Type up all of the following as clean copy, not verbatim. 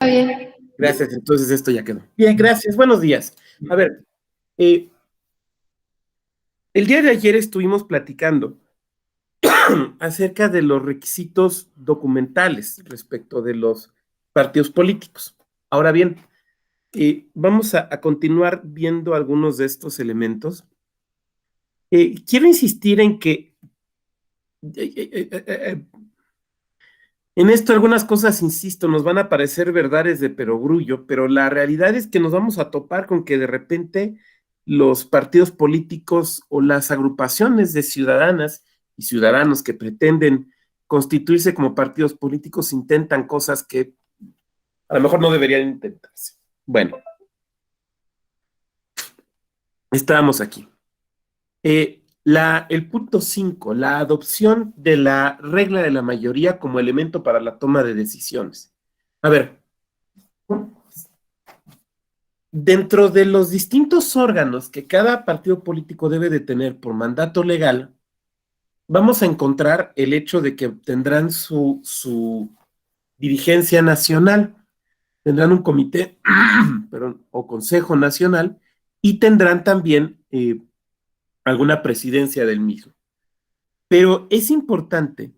Bien. Gracias, entonces esto ya quedó. Bien, gracias, buenos días. A ver, eh, el día de ayer estuvimos platicando acerca de los requisitos documentales respecto de los partidos políticos. Ahora bien, vamos a continuar viendo algunos de estos elementos. Quiero insistir en que en esto algunas cosas, insisto, nos van a parecer verdades de perogrullo, pero la realidad es que nos vamos a topar con que de repente los partidos políticos o las agrupaciones de ciudadanas y ciudadanos que pretenden constituirse como partidos políticos intentan cosas que a lo mejor no deberían intentarse. Bueno, estábamos aquí. El punto 5, la adopción de la regla de la mayoría como elemento para la toma de decisiones. A ver, dentro de los distintos órganos que cada partido político debe de tener por mandato legal, vamos a encontrar el hecho de que tendrán su dirigencia nacional, tendrán un comité, perdón, o consejo nacional, y tendrán también alguna presidencia del mismo. Pero es importante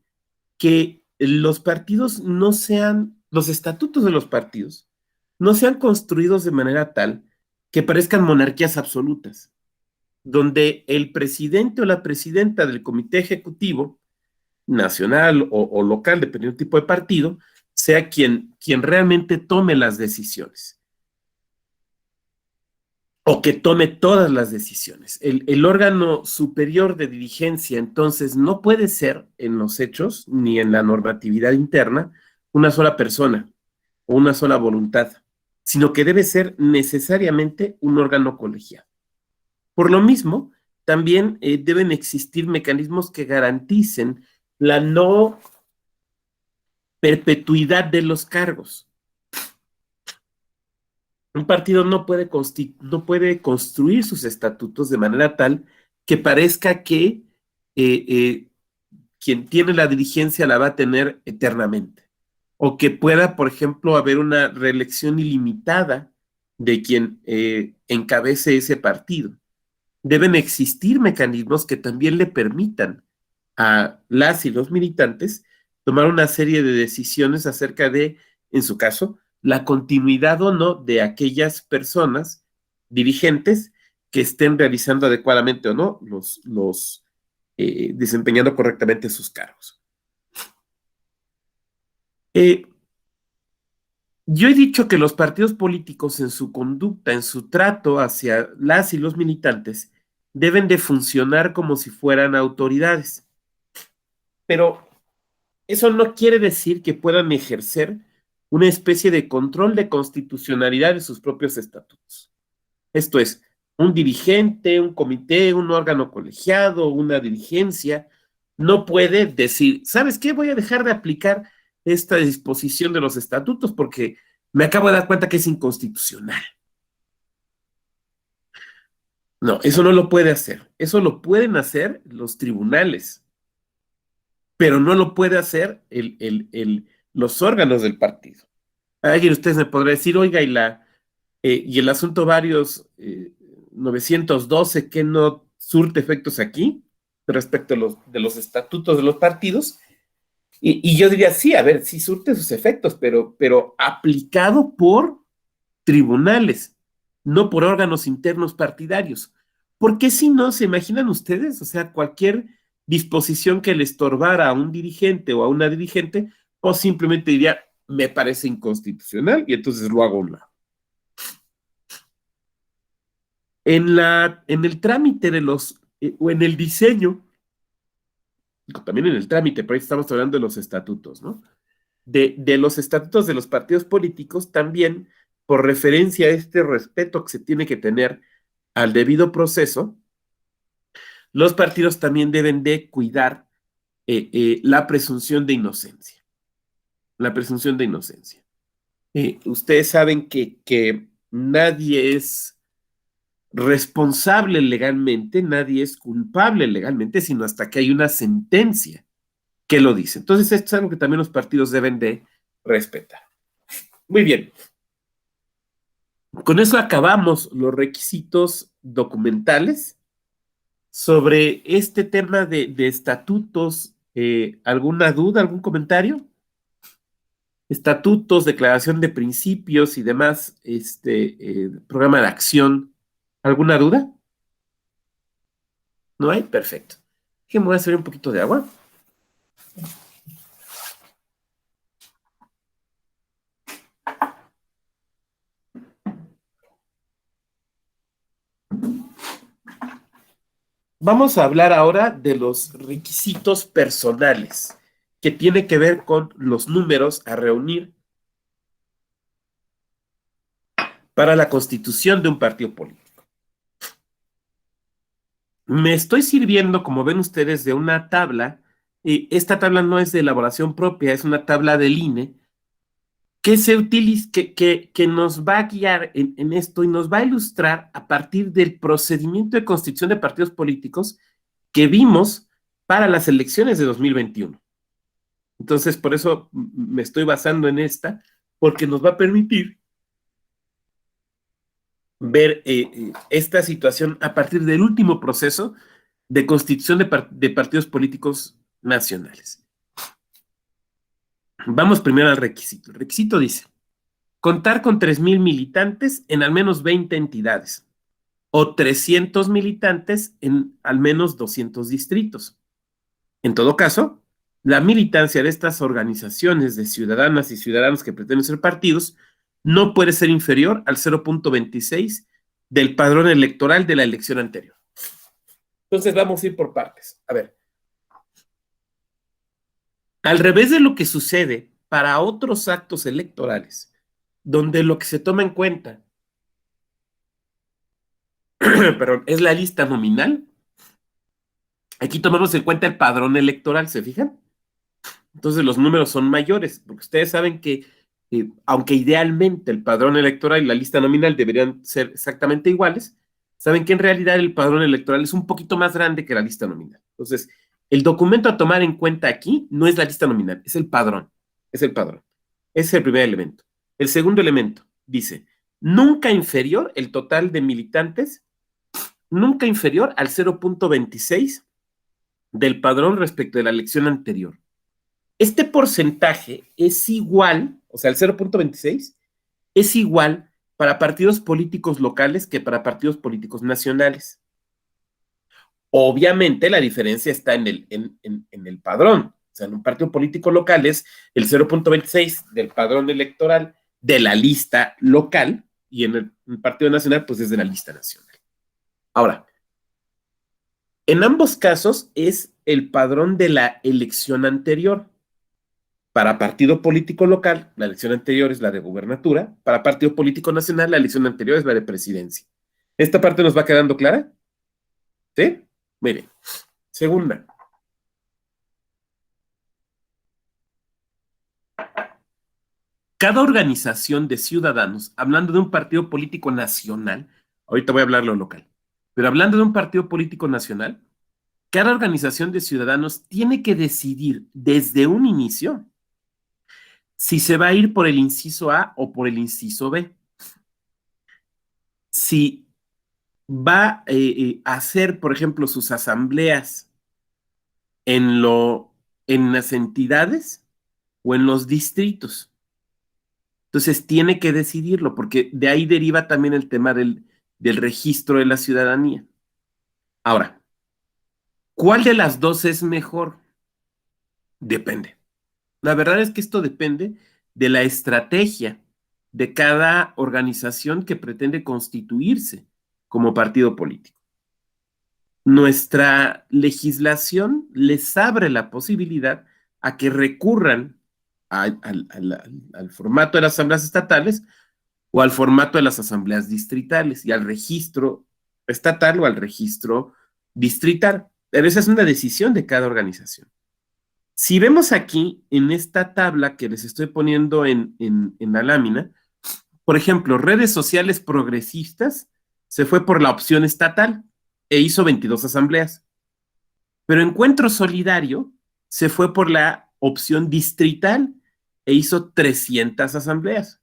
que los partidos no sean, los estatutos de los partidos, no sean construidos de manera tal que parezcan monarquías absolutas, donde el presidente o la presidenta del comité ejecutivo, nacional o local, dependiendo del tipo de partido, sea quien realmente tome las decisiones o que tome todas las decisiones. El órgano superior de dirigencia, entonces, no puede ser en los hechos ni en la normatividad interna una sola persona o una sola voluntad, sino que debe ser necesariamente un órgano colegiado. Por lo mismo, también deben existir mecanismos que garanticen la no perpetuidad de los cargos. Un partido no puede construir sus estatutos de manera tal que parezca que quien tiene la dirigencia la va a tener eternamente. O que pueda, por ejemplo, haber una reelección ilimitada de quien encabece ese partido. Deben existir mecanismos que también le permitan a las y los militantes tomar una serie de decisiones acerca de, en su caso, la continuidad o no de aquellas personas dirigentes que estén realizando adecuadamente o no desempeñando correctamente sus cargos. Yo he dicho que los partidos políticos en su conducta, en su trato hacia las y los militantes, deben de funcionar como si fueran autoridades. Pero eso no quiere decir que puedan ejercer una especie de control de constitucionalidad de sus propios estatutos. Esto es, un dirigente, un comité, un órgano colegiado, una dirigencia, no puede decir, ¿sabes qué? Voy a dejar de aplicar esta disposición de los estatutos porque me acabo de dar cuenta que es inconstitucional. No, eso no lo puede hacer. Eso lo pueden hacer los tribunales, pero no lo puede hacer los órganos del partido. Alguien de ustedes me podrá decir, oiga, y el asunto varios 912 que no surte efectos aquí respecto de los estatutos de los partidos. Y yo diría, sí, a ver, sí surte sus efectos, pero aplicado por tribunales, no por órganos internos partidarios. Porque si no, se imaginan ustedes, o sea, cualquier disposición que le estorbara a un dirigente o a una dirigente, o simplemente diría, me parece inconstitucional y entonces lo hago a un lado. En el trámite o en el diseño, también en el trámite, pero ahí estamos hablando de los estatutos, ¿no? De los estatutos de los partidos políticos, también por referencia a este respeto que se tiene que tener al debido proceso, los partidos también deben de cuidar la presunción de inocencia. La presunción de inocencia. Ustedes saben que nadie es responsable legalmente, nadie es culpable legalmente, sino hasta que hay una sentencia que lo dice. Entonces, esto es algo que también los partidos deben de respetar. Muy bien. Con eso acabamos los requisitos documentales. Sobre este tema de estatutos, ¿alguna duda, algún comentario? Estatutos, declaración de principios y demás, programa de acción. ¿Alguna duda? ¿No hay? Perfecto. Que me voy a servir un poquito de agua. Vamos a hablar ahora de los requisitos personales, que tiene que ver con los números a reunir para la constitución de un partido político. Me estoy sirviendo, como ven ustedes, de una tabla, y esta tabla no es de elaboración propia, es una tabla del INE, que se utiliza, que nos va a guiar en esto y nos va a ilustrar a partir del procedimiento de constitución de partidos políticos que vimos para las elecciones de 2021. Entonces, por eso me estoy basando en esta, porque nos va a permitir ver esta situación a partir del último proceso de constitución de partidos políticos nacionales. Vamos primero al requisito. El requisito dice, contar con 3,000 militantes en al menos 20 entidades o 300 militantes en al menos 200 distritos. En todo caso, la militancia de estas organizaciones de ciudadanas y ciudadanos que pretenden ser partidos no puede ser inferior al 0,26 del padrón electoral de la elección anterior. Entonces vamos a ir por partes. A ver, al revés de lo que sucede para otros actos electorales, donde lo que se toma en cuenta, perdón, es la lista nominal, aquí tomamos en cuenta el padrón electoral, ¿se fijan? Entonces los números son mayores, porque ustedes saben que, aunque idealmente el padrón electoral y la lista nominal deberían ser exactamente iguales, saben que en realidad el padrón electoral es un poquito más grande que la lista nominal. Entonces, el documento a tomar en cuenta aquí no es la lista nominal, es el padrón. Es el padrón. Ese es el primer elemento. El segundo elemento dice, nunca inferior el total de militantes, nunca inferior al 0,26 del padrón respecto de la elección anterior. Este porcentaje es igual, o sea, el 0,26 es igual para partidos políticos locales que para partidos políticos nacionales. Obviamente la diferencia está en el padrón. O sea, en un partido político local es el 0,26 del padrón electoral de la lista local y en el partido nacional pues es de la lista nacional. Ahora, en ambos casos es el padrón de la elección anterior. Para partido político local, la elección anterior es la de gubernatura. Para partido político nacional, la elección anterior es la de presidencia. ¿Esta parte nos va quedando clara? ¿Sí? Muy bien. Segunda. Cada organización de ciudadanos, hablando de un partido político nacional, ahorita voy a hablar lo local, pero hablando de un partido político nacional, cada organización de ciudadanos tiene que decidir desde un inicio si se va a ir por el inciso A o por el inciso B. Si va a hacer, por ejemplo, sus asambleas en, en las entidades o en los distritos. Entonces tiene que decidirlo, porque de ahí deriva también el tema del registro de la ciudadanía. Ahora, ¿cuál de las dos es mejor? Depende. La verdad es que esto depende de la estrategia de cada organización que pretende constituirse como partido político. Nuestra legislación les abre la posibilidad a que recurran al formato de las asambleas estatales o al formato de las asambleas distritales y al registro estatal o al registro distrital. Pero esa es una decisión de cada organización. Si vemos aquí en esta tabla que les estoy poniendo en la lámina, por ejemplo, redes sociales progresistas se fue por la opción estatal e hizo 22 asambleas. Pero Encuentro Solidario se fue por la opción distrital e hizo 300 asambleas.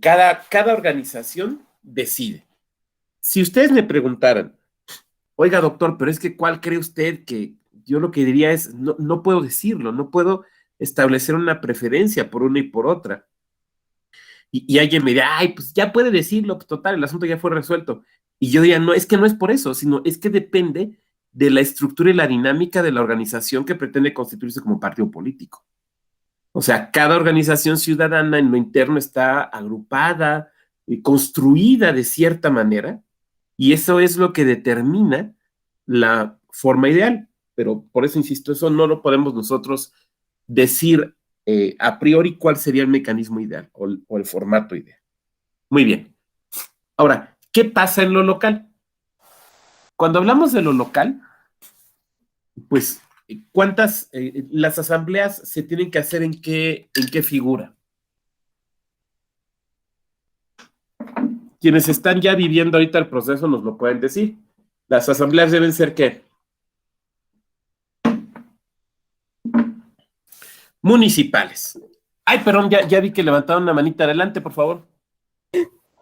Cada organización decide. Si ustedes me preguntaran, oiga, doctor, pero es que ¿cuál cree usted que yo lo que diría es, no, no puedo decirlo, no puedo establecer una preferencia por una y por otra? Y alguien me diría, ay, pues ya puede decirlo, pues, total, el asunto ya fue resuelto. Y yo diría, no, es que no es por eso, sino es que depende de la estructura y la dinámica de la organización que pretende constituirse como partido político. O sea, cada organización ciudadana en lo interno está agrupada y construida de cierta manera, y eso es lo que determina la forma ideal. Pero por eso insisto, eso no lo podemos nosotros decir a priori cuál sería el mecanismo ideal o el formato ideal. Muy bien. Ahora, ¿qué pasa en lo local? Cuando hablamos de lo local, pues, las asambleas se tienen que hacer en qué figura? Quienes están ya viviendo ahorita el proceso nos lo pueden decir. Las asambleas deben ser ¿qué? Municipales. Ay, perdón, ya vi que levantaron una manita adelante, por favor.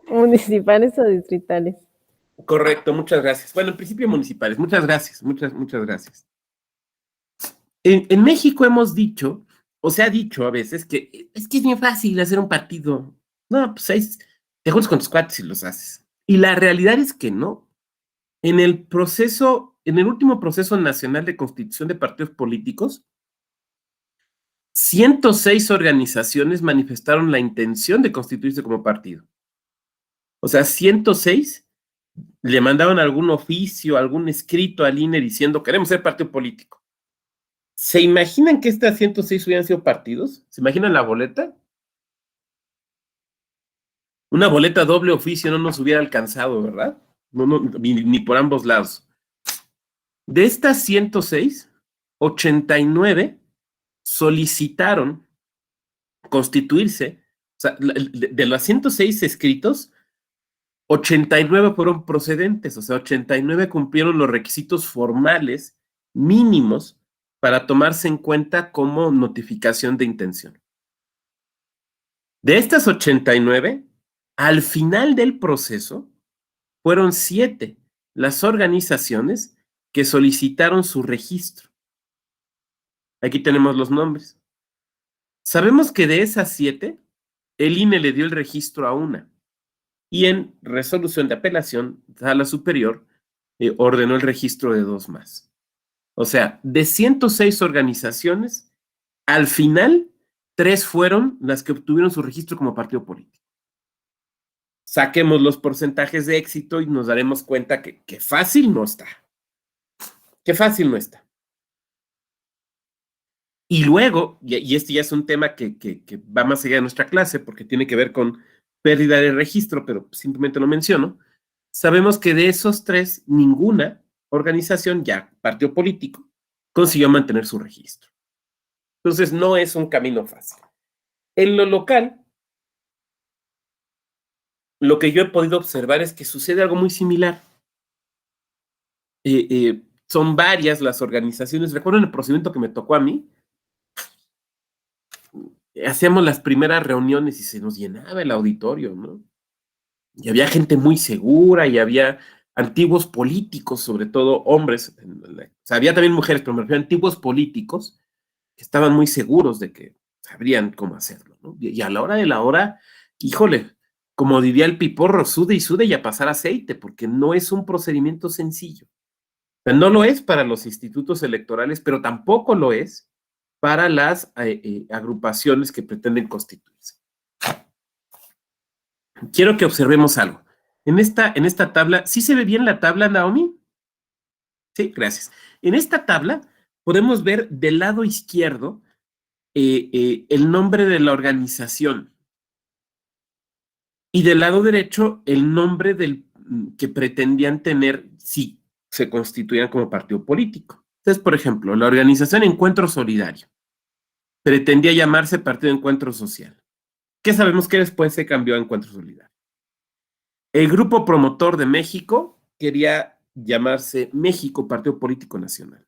¿Municipales o distritales? Correcto, muchas gracias. Bueno, en principio municipales, muchas gracias, muchas gracias. En México hemos dicho, o se ha dicho a veces, que es bien fácil hacer un partido. No, pues ahí te juntas con tus cuates y los haces. Y la realidad es que no. En el último proceso nacional de constitución de partidos políticos, 106 organizaciones manifestaron la intención de constituirse como partido. O sea, 106 le mandaban algún oficio, algún escrito al INE diciendo queremos ser partido político. ¿Se imaginan que estas 106 hubieran sido partidos? ¿Se imaginan la boleta? Una boleta doble oficio no nos hubiera alcanzado, ¿verdad? No, no, ni por ambos lados. De estas 106, 89 solicitaron constituirse. O sea, de los 106 escritos, 89 fueron procedentes, o sea, 89 cumplieron los requisitos formales mínimos para tomarse en cuenta como notificación de intención. De estas 89, al final del proceso, fueron 7 las organizaciones que solicitaron su registro. Aquí tenemos los nombres. Sabemos que de esas 7, el INE le dio el registro a una. Y en resolución de apelación, Sala Superior ordenó el registro de 2 más. O sea, de 106 organizaciones, al final, 3 fueron las que obtuvieron su registro como partido político. Saquemos los porcentajes de éxito y nos daremos cuenta que fácil no está. Que fácil no está. Y luego, y este ya es un tema que va más allá de nuestra clase, porque tiene que ver con pérdida de registro, pero simplemente lo menciono, sabemos que de esos 3, ninguna organización, ya partido político, consiguió mantener su registro. Entonces, no es un camino fácil. En lo local, lo que yo he podido observar es que sucede algo muy similar. Son varias las organizaciones. Recuerdo el procedimiento que me tocó a mí. Hacíamos las primeras reuniones y se nos llenaba el auditorio, ¿no? Y había gente muy segura y había antiguos políticos, sobre todo hombres. O sea, había también mujeres, pero me refiero a antiguos políticos que estaban muy seguros de que sabrían cómo hacerlo, ¿no? Y a la hora de la hora, híjole, como diría el piporro, sude y a pasar aceite, porque no es un procedimiento sencillo. O sea, no lo es para los institutos electorales, pero tampoco lo es para las agrupaciones que pretenden constituirse. Quiero que observemos algo. En esta tabla, ¿sí se ve bien la tabla, Naomi? Sí, gracias. En esta tabla podemos ver del lado izquierdo el nombre de la organización y del lado derecho el nombre que pretendían tener si se constituían como partido político. Entonces, por ejemplo, la organización Encuentro Solidario pretendía llamarse Partido Encuentro Social. ¿Qué sabemos que después se cambió a Encuentro Solidario? El Grupo Promotor de México quería llamarse México Partido Político Nacional.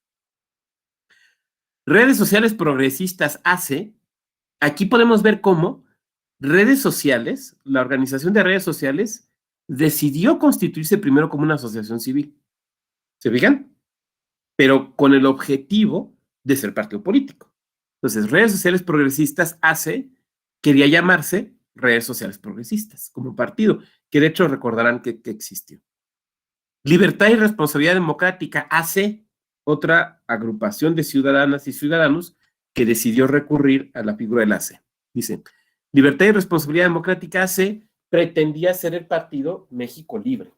Redes Sociales Progresistas hace, aquí podemos ver cómo redes sociales, la organización de redes sociales decidió constituirse primero como una asociación civil. ¿Se fijan? Pero con el objetivo de ser partido político. Entonces, redes sociales progresistas quería llamarse redes sociales progresistas como partido, que de hecho recordarán que existió. Libertad y Responsabilidad Democrática hace otra agrupación de ciudadanas y ciudadanos que decidió recurrir a la figura del AC. Dice, Libertad y Responsabilidad Democrática AC pretendía ser el partido México Libre.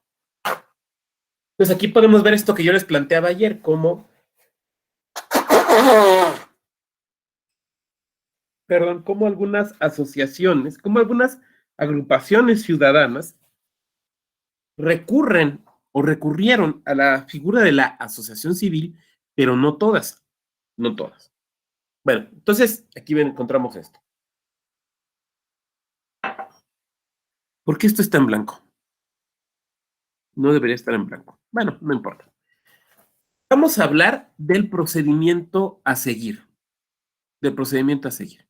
Entonces aquí podemos ver esto que yo les planteaba ayer, cómo algunas asociaciones, como algunas agrupaciones ciudadanas recurren o recurrieron a la figura de la asociación civil, pero no todas, no todas. Bueno, entonces aquí encontramos esto. ¿Por qué esto está en blanco? No debería estar en blanco. Bueno, no importa. Vamos a hablar del procedimiento a seguir. Del procedimiento a seguir.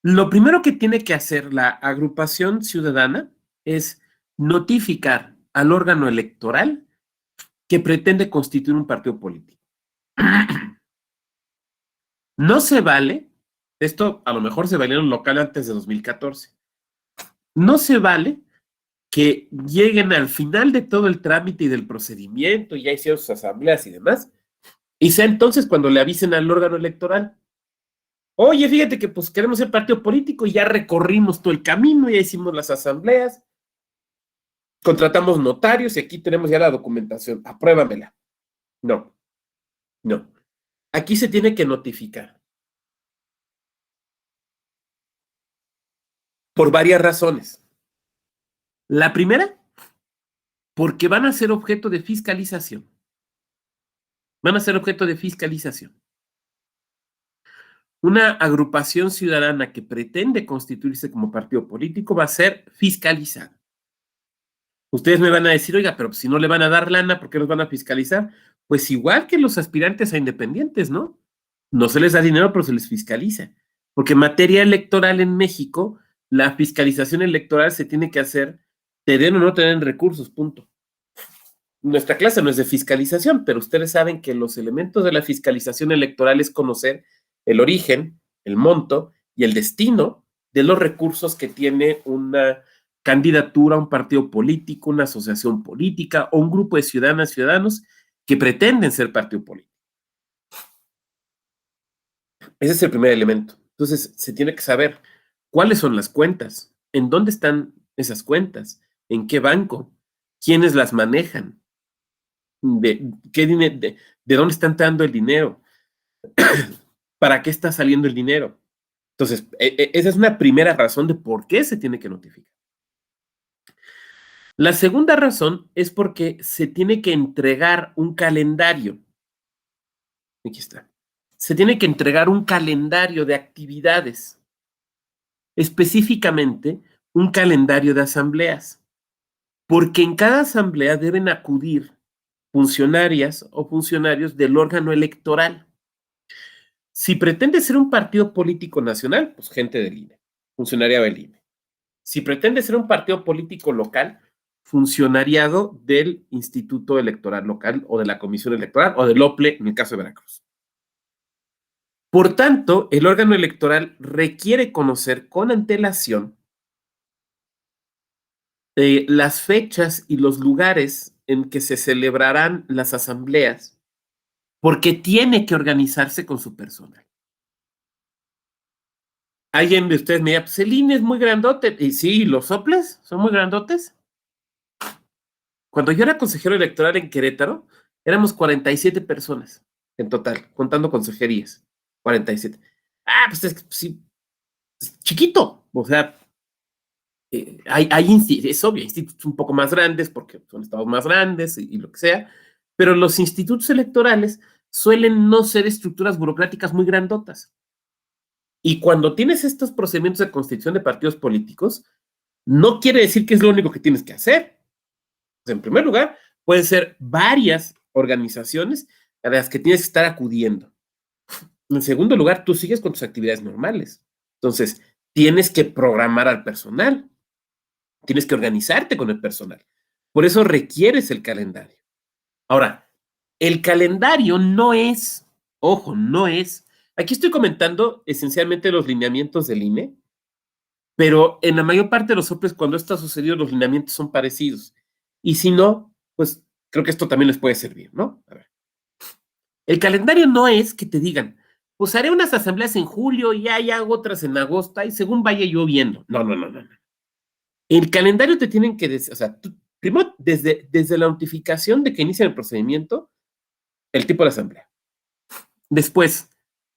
Lo primero que tiene que hacer la agrupación ciudadana es notificar al órgano electoral que pretende constituir un partido político. No se vale, esto a lo mejor se valía en un local antes de 2014, no se vale que lleguen al final de todo el trámite y del procedimiento, y ya hicieron sus asambleas y demás, y sea entonces cuando le avisen al órgano electoral, oye, fíjate que pues queremos ser partido político y ya recorrimos todo el camino, ya hicimos las asambleas, contratamos notarios y aquí tenemos ya la documentación, apruébamela. No, no. Aquí se tiene que notificar. Por varias razones. La primera, porque van a ser objeto de fiscalización. Van a ser objeto de fiscalización. Una agrupación ciudadana que pretende constituirse como partido político va a ser fiscalizada. Ustedes me van a decir, oiga, pero si no le van a dar lana, ¿por qué los van a fiscalizar? Pues igual que los aspirantes a independientes, ¿no? No se les da dinero, pero se les fiscaliza. Porque en materia electoral en México, la fiscalización electoral se tiene que hacer, te den o no te den recursos, punto. Nuestra clase no es de fiscalización, pero ustedes saben que los elementos de la fiscalización electoral es conocer el origen, el monto y el destino de los recursos que tiene una candidatura, un partido político, una asociación política o un grupo de ciudadanas y ciudadanos que pretenden ser partido político. Ese es el primer elemento. Entonces, se tiene que saber cuáles son las cuentas, en dónde están esas cuentas, en qué banco, quiénes las manejan, de dónde están dando el dinero, para qué está saliendo el dinero. Entonces, esa es una primera razón de por qué se tiene que notificar. La segunda razón es porque se tiene que entregar un calendario. Aquí está. Se tiene que entregar un calendario de actividades, específicamente un calendario de asambleas, porque en cada asamblea deben acudir funcionarias o funcionarios del órgano electoral. Si pretende ser un partido político nacional, pues gente del INE, funcionariado del INE. Si pretende ser un partido político local, funcionariado del Instituto Electoral Local o de la Comisión Electoral o del OPLE en el caso de Veracruz. Por tanto, el órgano electoral requiere conocer con antelación las fechas y los lugares en que se celebrarán las asambleas, porque tiene que organizarse con su personal. Alguien de ustedes me diga, pues el INE es muy grandote. Y sí, los soples son muy grandotes. Cuando yo era consejero electoral en Querétaro, éramos 47 personas en total, contando consejerías. 47. Ah, pues es, sí, es chiquito. O sea, es obvio, institutos un poco más grandes porque son estados más grandes y lo que sea, pero los institutos electorales suelen no ser estructuras burocráticas muy grandotas. Y cuando tienes estos procedimientos de constitución de partidos políticos, no quiere decir que es lo único que tienes que hacer. Pues, en primer lugar, pueden ser varias organizaciones a las que tienes que estar acudiendo. En segundo lugar, tú sigues con tus actividades normales. Entonces, tienes que programar al personal, tienes que organizarte con el personal. Por eso requieres el calendario. Ahora, el calendario no es, ojo, no es, aquí estoy comentando esencialmente los lineamientos del INE, pero en la mayor parte de los OPLES, cuando esto ha sucedido, los lineamientos son parecidos. Y si no, pues creo que esto también les puede servir, ¿no? A ver. El calendario no es que te digan, pues haré unas asambleas en julio y ahí hago otras en agosto y según vaya yo viendo. No, no, no, no. El calendario te tienen que decir, o sea, tú, primero, desde la notificación de que inicia el procedimiento, el tipo de asamblea. Después,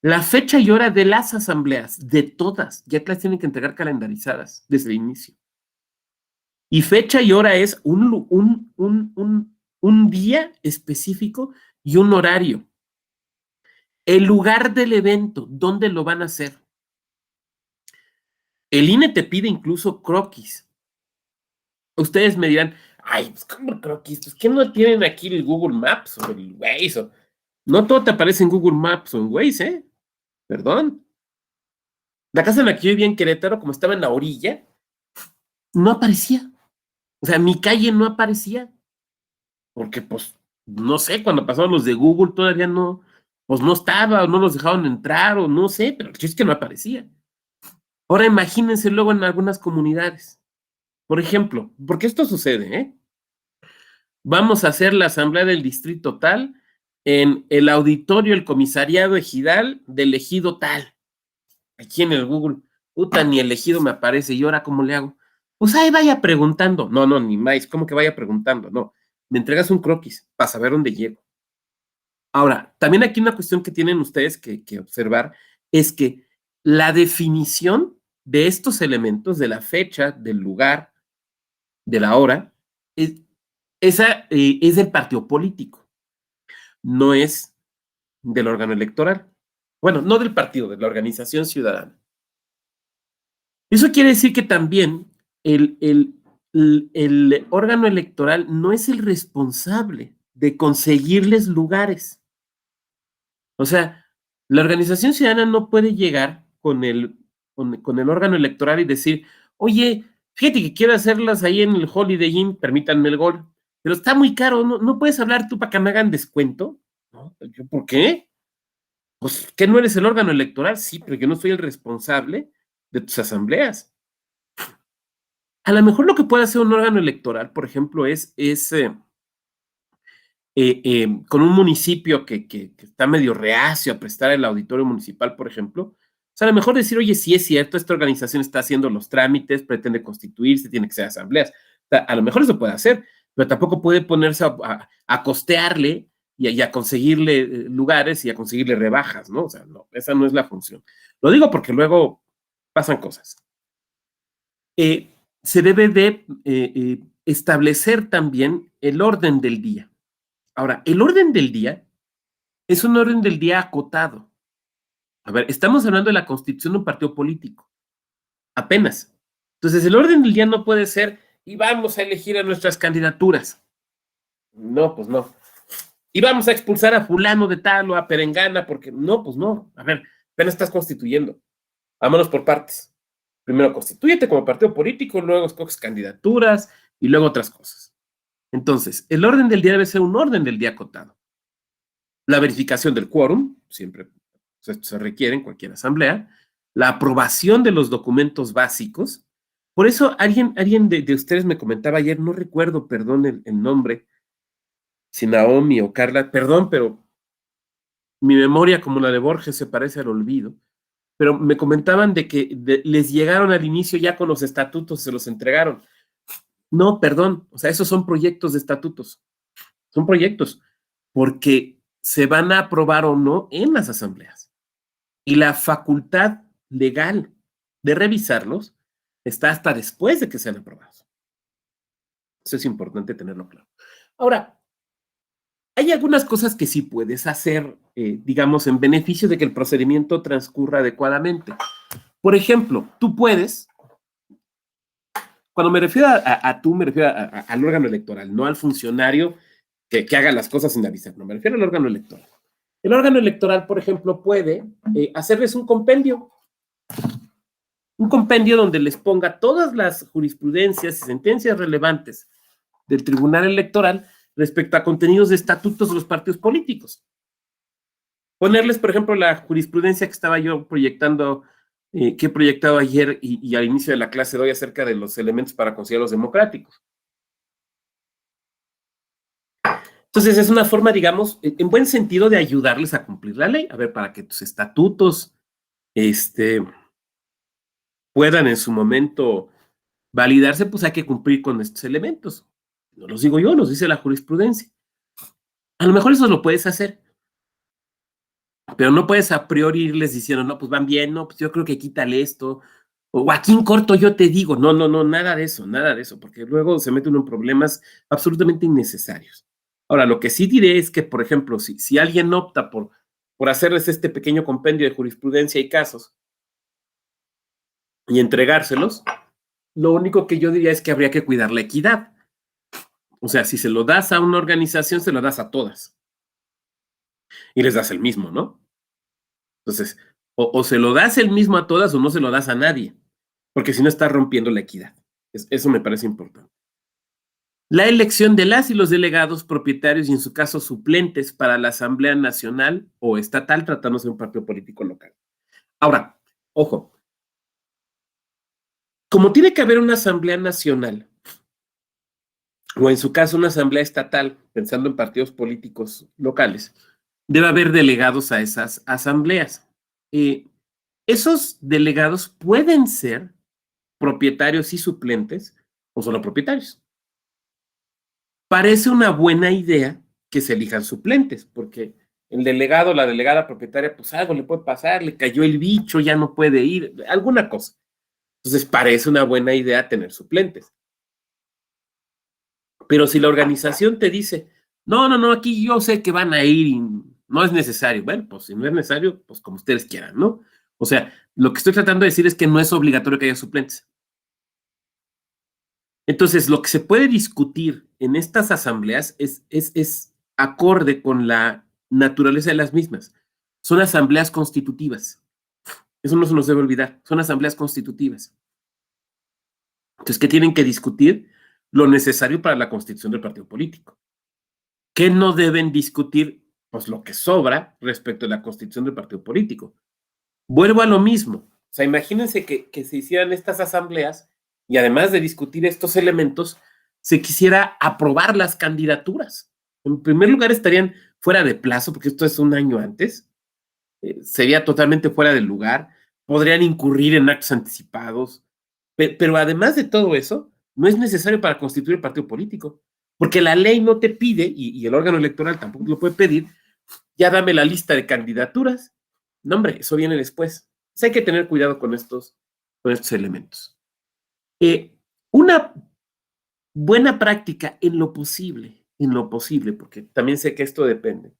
la fecha y hora de las asambleas, de todas, ya te las tienen que entregar calendarizadas desde el inicio. Y fecha y hora es un día específico y un horario. El lugar del evento, ¿dónde lo van a hacer? El INE te pide incluso croquis. Ustedes me dirán, ay, pues ¿cómo croquis? Pues ¿qué no tienen aquí el Google Maps o el Waze? No todo te aparece en Google Maps o en Waze, ¿eh? Perdón. La casa en la que yo vivía en Querétaro, como estaba en la orilla, no aparecía. O sea, mi calle no aparecía. Porque, pues, no sé, cuando pasaron los de Google todavía no, pues no estaba, o no los dejaron entrar, o no sé, pero es que no aparecía. Ahora imagínense luego en algunas comunidades. Por ejemplo, porque esto sucede, ¿eh? Vamos a hacer la asamblea del distrito tal en el auditorio, el comisariado ejidal del ejido tal. Aquí en el Google, puta, ni el ejido me aparece, ¿y ahora cómo le hago? Pues ahí vaya preguntando. No, no, ni más, ¿cómo que vaya preguntando? No, me entregas un croquis para saber dónde llego. Ahora, también aquí una cuestión que tienen ustedes que observar es que la definición de estos elementos, de la fecha, del lugar, de la hora, es del partido político, no es del órgano electoral. Bueno, no del partido, de la organización ciudadana. Eso quiere decir que también el órgano electoral no es el responsable de conseguirles lugares. O sea, la organización ciudadana no puede llegar con el órgano electoral y decir, oye, fíjate que quiero hacerlas ahí en el Holiday Inn, permítanme el gol, pero está muy caro, ¿no puedes hablar tú para que me hagan descuento? ¿No? ¿Por qué? Pues que no eres el órgano electoral, sí, pero yo no soy el responsable de tus asambleas. A lo mejor lo que puede hacer un órgano electoral, por ejemplo, con un municipio que está medio reacio a prestar el auditorio municipal, por ejemplo, o sea, a lo mejor decir, oye, sí es cierto, esta organización está haciendo los trámites, pretende constituirse, tiene que ser asambleas. O sea, a lo mejor eso puede hacer, pero tampoco puede ponerse a costearle y a conseguirle lugares y a conseguirle rebajas, ¿no? O sea, no, esa no es la función. Lo digo porque luego pasan cosas. Se debe de establecer también el orden del día. Ahora, el orden del día es un orden del día acotado. A ver, estamos hablando de la constitución de un partido político, apenas. Entonces, el orden del día no puede ser y vamos a elegir a nuestras candidaturas. No, pues no. Y vamos a expulsar a fulano de tal o a perengana, porque no, pues no. A ver, apenas estás constituyendo. Vámonos por partes. Primero constitúyete como partido político, luego escoges candidaturas y luego otras cosas. Entonces, el orden del día debe ser un orden del día acotado. La verificación del quórum, siempre se requiere en cualquier asamblea, la aprobación de los documentos básicos. Por eso alguien de ustedes me comentaba ayer, no recuerdo, perdón, el nombre, si Naomi o Carla, perdón, pero mi memoria como la de Borges se parece al olvido, pero me comentaban de que les llegaron al inicio ya con los estatutos, se los entregaron. No, perdón, o sea, esos son proyectos de estatutos, son proyectos, porque se van a aprobar o no en las asambleas. Y la facultad legal de revisarlos está hasta después de que sean aprobados. Eso es importante tenerlo claro. Ahora, hay algunas cosas que sí puedes hacer, digamos, en beneficio de que el procedimiento transcurra adecuadamente. Por ejemplo, tú puedes, cuando me refiero a tú, me refiero al órgano electoral, no al funcionario que haga las cosas sin avisar, no, me refiero al órgano electoral. El órgano electoral, por ejemplo, puede hacerles un compendio. un compendio donde les ponga todas las jurisprudencias y sentencias relevantes del Tribunal Electoral respecto a contenidos de estatutos de los partidos políticos. Ponerles, por ejemplo, la jurisprudencia que estaba yo proyectando, que he proyectado ayer y al inicio de la clase de hoy acerca de los elementos para considerarlos democráticos. Entonces es una forma, digamos, en buen sentido de ayudarles a cumplir la ley. A ver, para que tus estatutos puedan en su momento validarse, pues hay que cumplir con estos elementos. No los digo yo, los dice la jurisprudencia. A lo mejor eso lo puedes hacer, pero no puedes a priori irles diciendo, no, pues van bien, no, pues yo creo que quítale esto, o aquí en corto yo te digo, no, no, no, nada de eso, porque luego se mete uno en problemas absolutamente innecesarios. Ahora, lo que sí diré es que, por ejemplo, si alguien opta por hacerles este pequeño compendio de jurisprudencia y casos y entregárselos, lo único que yo diría es que habría que cuidar la equidad. O sea, si se lo das a una organización, se lo das a todas. Y les das el mismo, ¿no? Entonces, o se lo das el mismo a todas o no se lo das a nadie, porque si no estás rompiendo la equidad. Eso me parece importante. La elección de las y los delegados propietarios y en su caso suplentes para la Asamblea Nacional o estatal tratándose de un partido político local. Ahora, ojo, como tiene que haber una Asamblea Nacional o en su caso una Asamblea Estatal, pensando en partidos políticos locales, debe haber delegados a esas asambleas. Esos delegados pueden ser propietarios y suplentes o solo propietarios. Parece una buena idea que se elijan suplentes, porque el delegado, la delegada propietaria, pues algo le puede pasar, le cayó el bicho, ya no puede ir, alguna cosa. Entonces parece una buena idea tener suplentes. Pero si la organización te dice, no, no, no, aquí yo sé que van a ir y no es necesario, bueno, pues si no es necesario, pues como ustedes quieran, ¿no? O sea, lo que estoy tratando de decir es que no es obligatorio que haya suplentes. Entonces, lo que se puede discutir en estas asambleas es acorde con la naturaleza de las mismas. Son asambleas constitutivas. Eso no se nos debe olvidar. Son asambleas constitutivas. Entonces, ¿qué tienen que discutir? Lo necesario para la constitución del partido político. ¿Qué no deben discutir? Pues lo que sobra respecto a la constitución del partido político. Vuelvo a lo mismo. O sea, imagínense que se hicieran estas asambleas y además de discutir estos elementos, se quisiera aprobar las candidaturas. En primer lugar, estarían fuera de plazo, porque esto es un año antes. Sería totalmente fuera de lugar. Podrían incurrir en actos anticipados. Pero además de todo eso, no es necesario para constituir el partido político, porque la ley no te pide, y el órgano electoral tampoco lo puede pedir, ya dame la lista de candidaturas. No, hombre, eso viene después. Entonces hay que tener cuidado con estos elementos. Una buena práctica en lo posible, porque también sé que esto depende,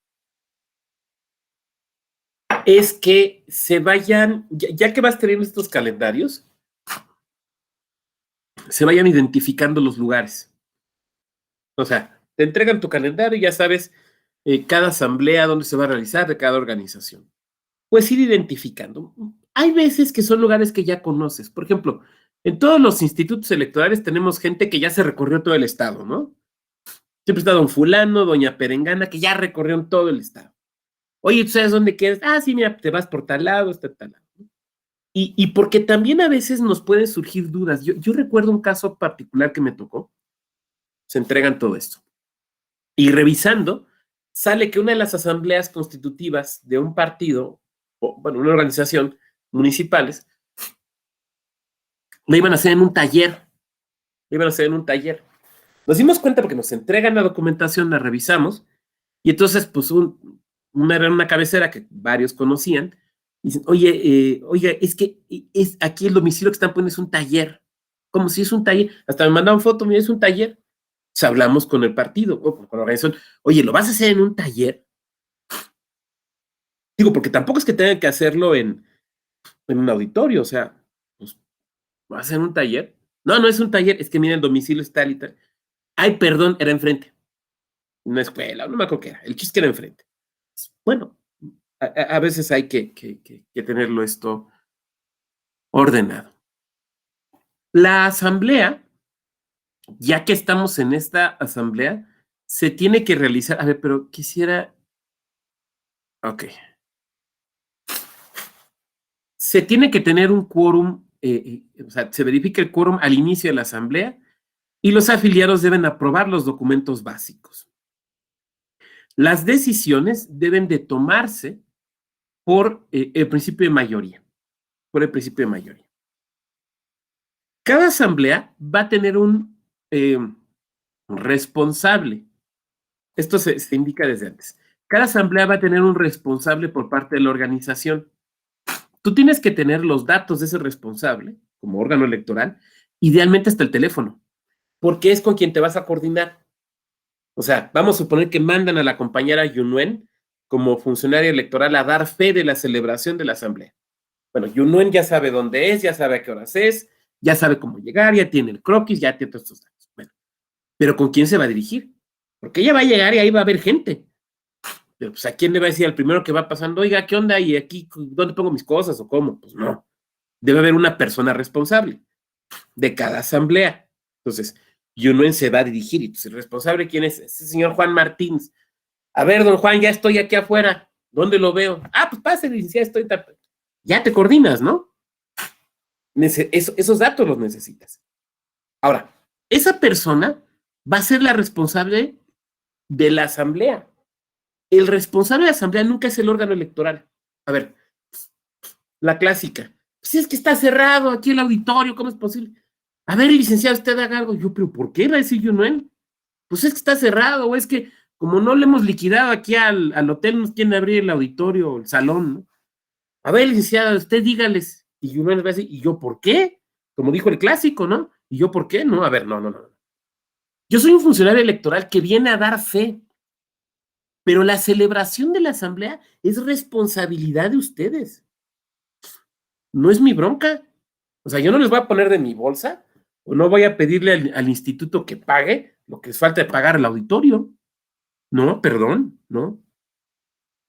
es que se vayan, ya que vas teniendo estos calendarios, se vayan identificando los lugares. O sea, te entregan tu calendario y ya sabes cada asamblea, dónde se va a realizar de cada organización. Puedes ir identificando. Hay veces que son lugares que ya conoces. Por ejemplo, en todos los institutos electorales tenemos gente que ya se recorrió todo el estado, ¿no? Siempre está don fulano, doña perengana, que ya recorrieron todo el estado. Oye, ¿tú sabes dónde quieres? Ah, sí, mira, te vas por tal lado, está tal lado. Y porque también a veces nos pueden surgir dudas. Yo recuerdo un caso particular que me tocó. Se entregan todo esto. Y revisando, sale que una de las asambleas constitutivas de un partido, o bueno, una organización municipales, lo iban a hacer en un taller. Lo iban a hacer en un taller. Nos dimos cuenta porque nos entregan la documentación, la revisamos, y entonces, pues, era una cabecera que varios conocían, y dicen, oye, es que es aquí el domicilio que están poniendo es un taller. Como si es un taller. Hasta me mandaron foto, mira, es un taller. Entonces hablamos con el partido, o con la organización, oye, ¿lo vas a hacer en un taller? Digo, porque tampoco es que tengan que hacerlo en un auditorio, o sea, pues, ¿vas a hacer un taller? No, no es un taller, es que mira, el domicilio es tal y tal. Ay, perdón, era enfrente. Una escuela, no me acuerdo qué era. El chiste que era enfrente. Bueno, a veces hay que tenerlo esto ordenado. La asamblea, ya que estamos en esta asamblea, se tiene que realizar, a ver, pero quisiera, ok, se tiene que tener un quórum, o sea, se verifica el quórum al inicio de la asamblea y los afiliados deben aprobar los documentos básicos. Las decisiones deben de tomarse por el principio de mayoría, por el principio de mayoría. Cada asamblea va a tener un responsable. Esto se indica desde antes. Cada asamblea va a tener un responsable por parte de la organización. Tú tienes que tener los datos de ese responsable, como órgano electoral, idealmente hasta el teléfono, porque es con quien te vas a coordinar. O sea, vamos a suponer que mandan a la compañera Yunuen como funcionaria electoral a dar fe de la celebración de la asamblea. Bueno, Yunuen ya sabe dónde es, ya sabe a qué horas es, ya sabe cómo llegar, ya tiene el croquis, ya tiene todos estos datos. Bueno, pero ¿con quién se va a dirigir? Porque ella va a llegar y ahí va a haber gente. Pero pues ¿a quién le va a decir al primero que va pasando, oiga, ¿qué onda? ¿Y aquí dónde pongo mis cosas o cómo? Pues no. Debe haber una persona responsable de cada asamblea. Entonces, Yunuen se va a dirigir y pues, el responsable, ¿quién es? Ese señor Juan Martínez. A ver, don Juan, ya estoy aquí afuera. ¿Dónde lo veo? Ah, pues pase, ya estoy. Ya te coordinas, ¿no? Esos datos los necesitas. Ahora, esa persona va a ser la responsable de la asamblea. El responsable de la asamblea nunca es el órgano electoral. A ver, la clásica. Si es que está cerrado aquí el auditorio, ¿cómo es posible? A ver, licenciado, usted haga algo. Yo, pero ¿por qué va a decir yo no? Pues es que está cerrado, o es que como no le hemos liquidado aquí al hotel, nos quieren abrir el auditorio, el salón, ¿no? A ver, licenciado, usted dígales. Y yo no va a decir, ¿y yo por qué? Como dijo el clásico, ¿no? ¿Y yo por qué? No, a ver, no. Yo soy un funcionario electoral que viene a dar fe, pero la celebración de la asamblea es responsabilidad de ustedes. No es mi bronca. O sea, yo no les voy a poner de mi bolsa o no voy a pedirle al instituto que pague lo que es falta de pagar al auditorio. No, perdón, no.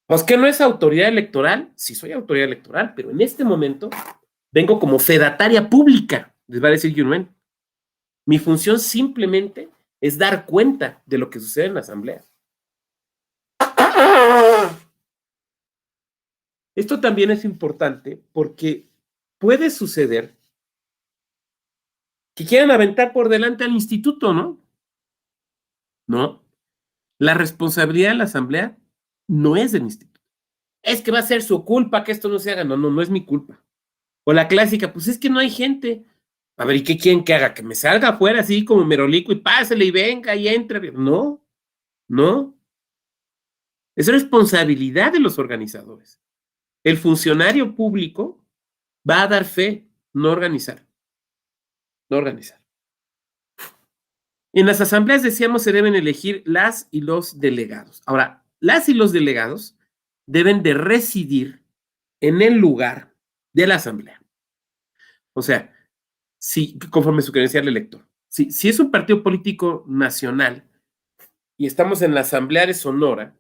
Pues que no es autoridad electoral, sí soy autoridad electoral, pero en este momento vengo como fedataria pública, les va a decir Yunuen. Mi función simplemente es dar cuenta de lo que sucede en la asamblea. Esto también es importante porque puede suceder que quieran aventar por delante al instituto, ¿no? No. La responsabilidad de la asamblea no es del instituto. Es que va a ser su culpa que esto no se haga. No es mi culpa. O la clásica, pues es que no hay gente. A ver, ¿y qué quieren que haga? ¿Que me salga afuera así como merolico y pásele y venga y entre? No. Es responsabilidad de los organizadores. El funcionario público va a dar fe, no organizar. No organizar. En las asambleas, decíamos, se deben elegir las y los delegados. Ahora, las y los delegados deben de residir en el lugar de la asamblea. O sea, si, conforme su credencial elector. Si es un partido político nacional y estamos en la asamblea de Sonora,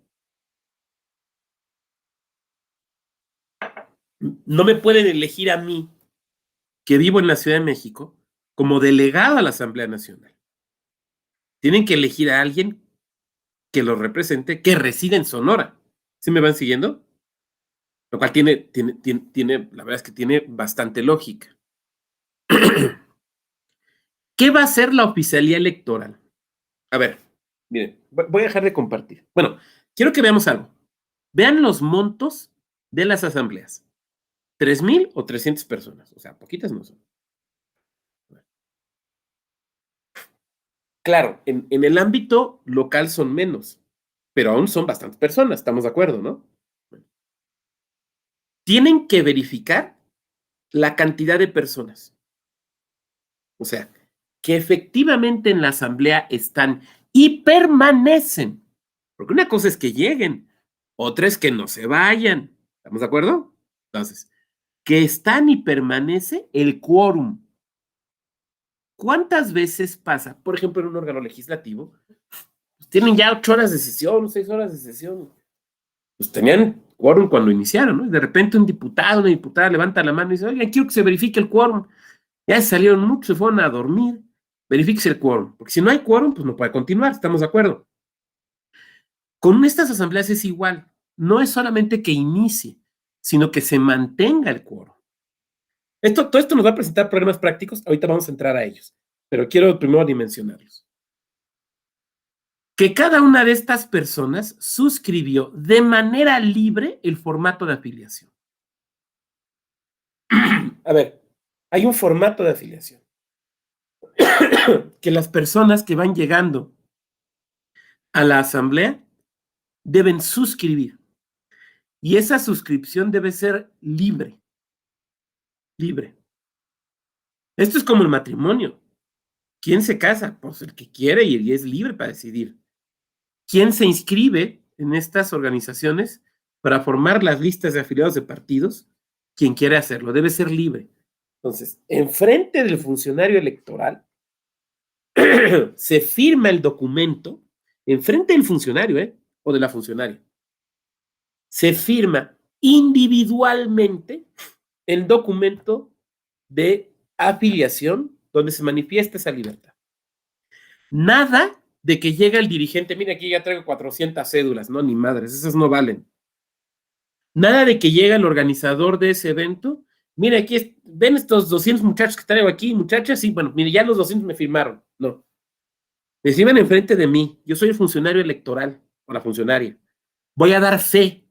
no me pueden elegir a mí, que vivo en la Ciudad de México, como delegado a la Asamblea Nacional. Tienen que elegir a alguien que lo represente, que reside en Sonora. ¿Sí me van siguiendo? Lo cual la verdad es que tiene bastante lógica. ¿Qué va a hacer la oficialía electoral? A ver, miren, voy a dejar de compartir. Bueno, quiero que veamos algo. Vean los montos de las asambleas. 3,000 o 300 personas. O sea, poquitas no son. Claro, en el ámbito local son menos, pero aún son bastantes personas, estamos de acuerdo, ¿no? Tienen que verificar la cantidad de personas. O sea, que efectivamente en la asamblea están y permanecen. Porque una cosa es que lleguen, otra es que no se vayan. ¿Estamos de acuerdo? Entonces, que están y permanece el quórum. ¿Cuántas veces pasa, por ejemplo, en un órgano legislativo? Pues tienen ya 8 horas de sesión, 6 horas de sesión. Pues tenían quórum cuando iniciaron, ¿no? Y de repente un diputado, una diputada levanta la mano y dice, oigan, quiero que se verifique el quórum. Ya salieron muchos, se fueron a dormir, verifíquese el quórum, porque si no hay quórum, pues no puede continuar, ¿estamos de acuerdo? Con estas asambleas es igual, no es solamente que inicie, sino que se mantenga el quórum. Todo esto nos va a presentar problemas prácticos, ahorita vamos a entrar a ellos, pero quiero primero dimensionarlos. Que cada una de estas personas suscribió de manera libre el formato de afiliación. A ver, hay un formato de afiliación que las personas que van llegando a la asamblea deben suscribir. Y esa suscripción debe ser libre. Libre. Esto es como el matrimonio. ¿Quién se casa? Pues el que quiere y es libre para decidir. ¿Quién se inscribe en estas organizaciones para formar las listas de afiliados de partidos? Quien quiere hacerlo, debe ser libre. Entonces, enfrente del funcionario electoral, se firma el documento, enfrente del funcionario, o de la funcionaria. Se firma individualmente el documento de afiliación donde se manifiesta esa libertad. Nada de que llega el dirigente, mira, aquí ya traigo 400 cédulas, no, ni madres, esas no valen. Nada de que llega el organizador de ese evento, mira, aquí ven estos 200 muchachos que traigo aquí, muchachas, sí, bueno, mire, ya los 200 me firmaron, no. Me firman enfrente de mí, yo soy el funcionario electoral, o la funcionaria. Voy a dar fe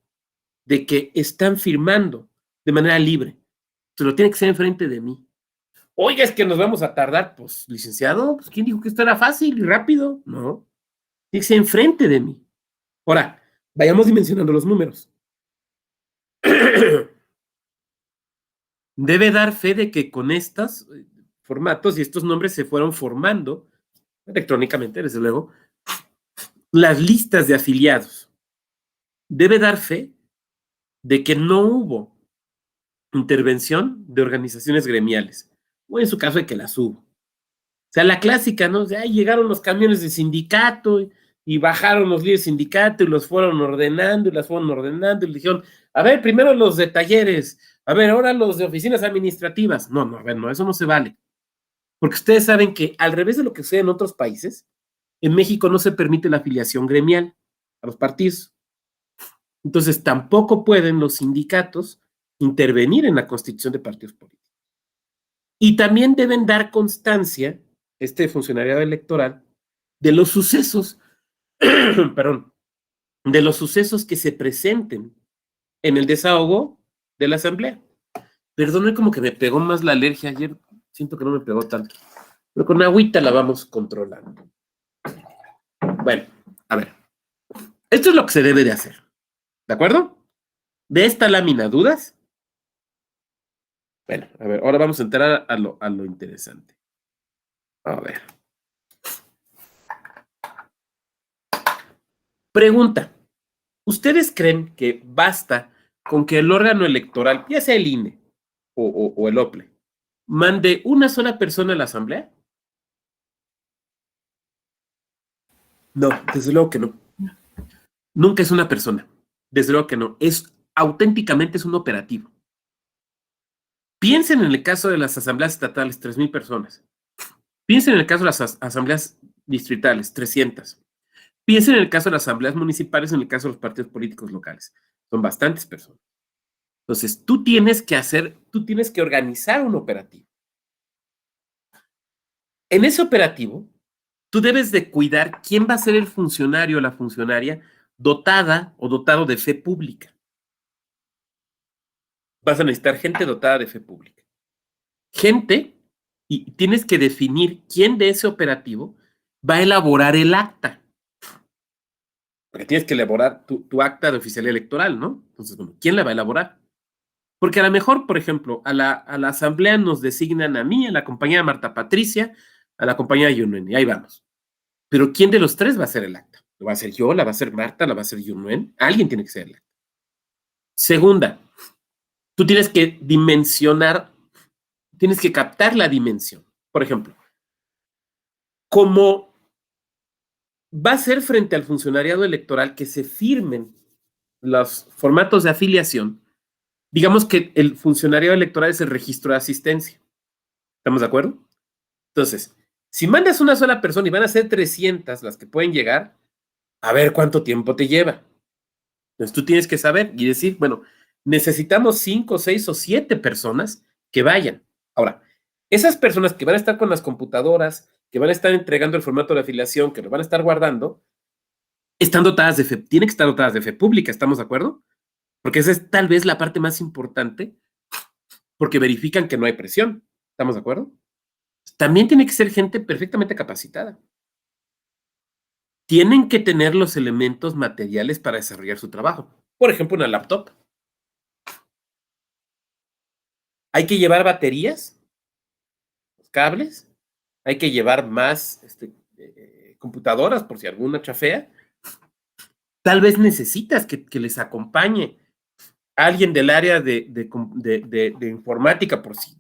de que están firmando de manera libre. Se lo tiene que ser enfrente de mí. Oiga, es que nos vamos a tardar. Pues, licenciado, pues, ¿quién dijo que esto era fácil y rápido? No. Tiene que ser enfrente de mí. Ahora, vayamos dimensionando los números. Debe dar fe de que con estos formatos y estos nombres se fueron formando electrónicamente, desde luego, las listas de afiliados. Debe dar fe de que no hubo intervención de organizaciones gremiales, o en su caso de que las hubo. O sea, la clásica, ¿no? De ahí llegaron los camiones de sindicato y bajaron los líderes de sindicato y los fueron ordenando y las fueron ordenando y le dijeron, a ver, primero los de talleres, a ver, ahora los de oficinas administrativas. No, no, a ver, no, eso no se vale. Porque ustedes saben que al revés de lo que sucede en otros países, en México no se permite la afiliación gremial a los partidos. Entonces, tampoco pueden los sindicatos intervenir en la constitución de partidos políticos. Y también deben dar constancia, este funcionariado electoral, de los sucesos, perdón, de los sucesos que se presenten en el desahogo de la asamblea. Perdón, como que me pegó más la alergia ayer, siento que no me pegó tanto, pero con agüita la vamos controlando. Bueno, a ver, esto es lo que se debe de hacer, ¿de acuerdo? De esta lámina, ¿dudas? Bueno, a ver, ahora vamos a entrar a lo interesante. A ver. Pregunta. ¿Ustedes creen que basta con que el órgano electoral, ya sea el INE o el OPLE, mande una sola persona a la asamblea? No, desde luego que no. Nunca es una persona. Desde luego que no. Auténticamente es un operativo. Piensen en el caso de las asambleas estatales, 3,000 personas. Piensen en el caso de las asambleas distritales, 300. Piensen en el caso de las asambleas municipales, en el caso de los partidos políticos locales. Son bastantes personas. Entonces, tú tienes que organizar un operativo. En ese operativo, tú debes de cuidar quién va a ser el funcionario o la funcionaria dotada o dotado de fe pública. Vas a necesitar gente dotada de fe pública. Gente, y tienes que definir quién de ese operativo va a elaborar el acta. Porque tienes que elaborar tu acta de oficialía electoral, ¿no? Entonces, bueno, ¿quién la va a elaborar? Porque a lo mejor, por ejemplo, a la asamblea nos designan a mí, a la compañera Marta Patricia, a la compañera Yunuen, y ahí vamos. Pero ¿quién de los tres va a hacer el acta? ¿Lo va a hacer yo? ¿La va a hacer Marta? ¿La va a hacer Yunuen? Alguien tiene que ser el acta. Segunda, tú tienes que dimensionar, tienes que captar la dimensión. Por ejemplo, como va a ser frente al funcionariado electoral que se firmen los formatos de afiliación, digamos que el funcionariado electoral es el registro de asistencia. ¿Estamos de acuerdo? Entonces, si mandas una sola persona y van a ser 300 las que pueden llegar, a ver cuánto tiempo te lleva. Entonces tú tienes que saber y decir, bueno, necesitamos 5, 6 o 7 personas que vayan. Ahora, esas personas que van a estar con las computadoras, que van a estar entregando el formato de afiliación, que lo van a estar guardando, están dotadas de fe, tienen que estar dotadas de fe pública, ¿estamos de acuerdo? Porque esa es tal vez la parte más importante, porque verifican que no hay presión, ¿estamos de acuerdo? También tiene que ser gente perfectamente capacitada. Tienen que tener los elementos materiales para desarrollar su trabajo. Por ejemplo, una laptop. Hay que llevar baterías, cables, hay que llevar más computadoras por si alguna chafea. Tal vez necesitas que les acompañe alguien del área de informática por si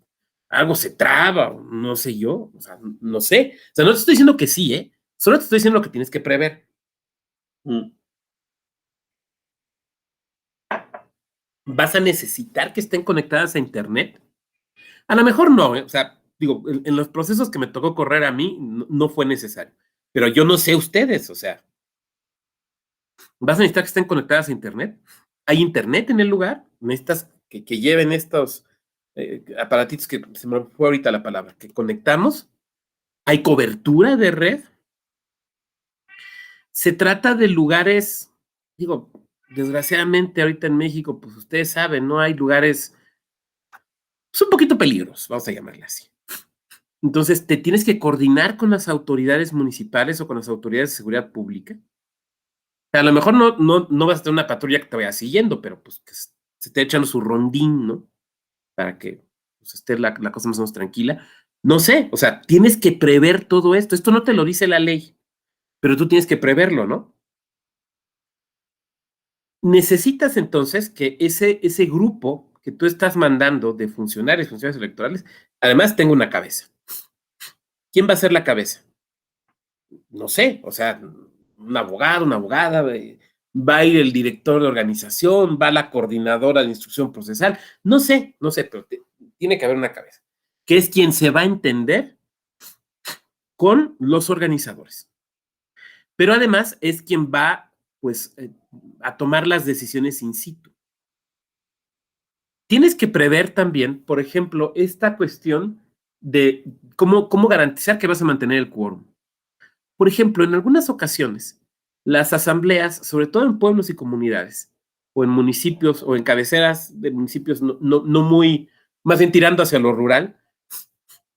algo se traba, o no sé yo, o sea, no sé. O sea, no te estoy diciendo que sí, ¿eh? Solo te estoy diciendo lo que tienes que prever. ¿Vas a necesitar que estén conectadas a Internet? A lo mejor no, ¿eh? O sea, digo, en los procesos que me tocó correr a mí, no fue necesario. Pero yo no sé ustedes, o sea, ¿vas a necesitar que estén conectadas a Internet? ¿Hay Internet en el lugar? ¿Necesitas que lleven estos aparatitos que se me fue ahorita la palabra, que conectamos? ¿Hay cobertura de red? Se trata de lugares, digo, desgraciadamente ahorita en México, pues ustedes saben, no hay lugares, pues un poquito peligrosos, vamos a llamarle así. Entonces, te tienes que coordinar con las autoridades municipales o con las autoridades de seguridad pública. A lo mejor no vas a tener una patrulla que te vaya siguiendo, pero pues que se esté echando su rondín, ¿no? Para que pues, esté la cosa más o menos tranquila. No sé, o sea, tienes que prever todo esto. Esto no te lo dice la ley, pero tú tienes que preverlo, ¿no? Necesitas entonces que ese grupo que tú estás mandando de funcionarios electorales, además tenga una cabeza. ¿Quién va a ser la cabeza? No sé, o sea, un abogado, una abogada, va a ir el director de organización, va la coordinadora de instrucción procesal, no sé, pero tiene que haber una cabeza, que es quien se va a entender con los organizadores. Pero además es quien va, pues, a tomar las decisiones in situ. Tienes que prever también, por ejemplo, esta cuestión de cómo garantizar que vas a mantener el quórum. Por ejemplo, en algunas ocasiones, las asambleas, sobre todo en pueblos y comunidades, o en municipios, o en cabeceras de municipios no muy, más bien tirando hacia lo rural,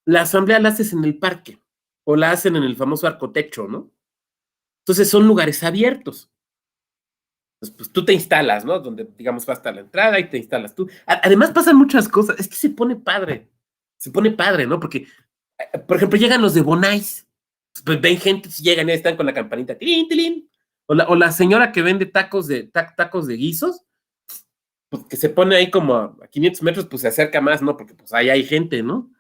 la asamblea la haces en el parque, o la hacen en el famoso arcotecho, ¿no? Entonces son lugares abiertos. Entonces, pues tú te instalas, ¿no? Donde, digamos, va hasta la entrada y te instalas tú. Además pasan muchas cosas, es que se pone padre, ¿no? Porque, por ejemplo, llegan los de Bonais, pues ven gente, llegan y están con la campanita, tilín, tilín. O la señora que vende tacos de guisos, pues que se pone ahí como a 500 metros, pues se acerca más, ¿no? Porque pues ahí hay gente, ¿no?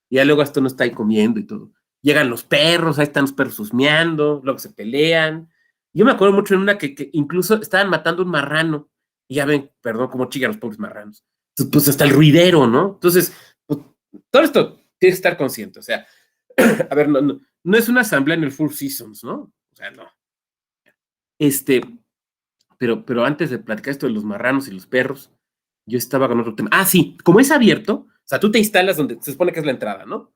Y ya luego hasta uno está ahí comiendo y todo. Llegan los perros, ahí están los perros husmeando, luego se pelean. Yo me acuerdo mucho en una que incluso estaban matando un marrano. Y ya ven, perdón, cómo chillan los pobres marranos. Entonces, pues hasta el ruidero, ¿no? Entonces, pues, todo esto tienes que estar consciente. O sea, a ver, no es una asamblea en el Four Seasons, ¿no? O sea, no. Este, pero antes de platicar esto de los marranos y los perros, yo estaba con otro tema. Ah, sí, como es abierto, o sea, tú te instalas donde se supone que es la entrada, ¿no?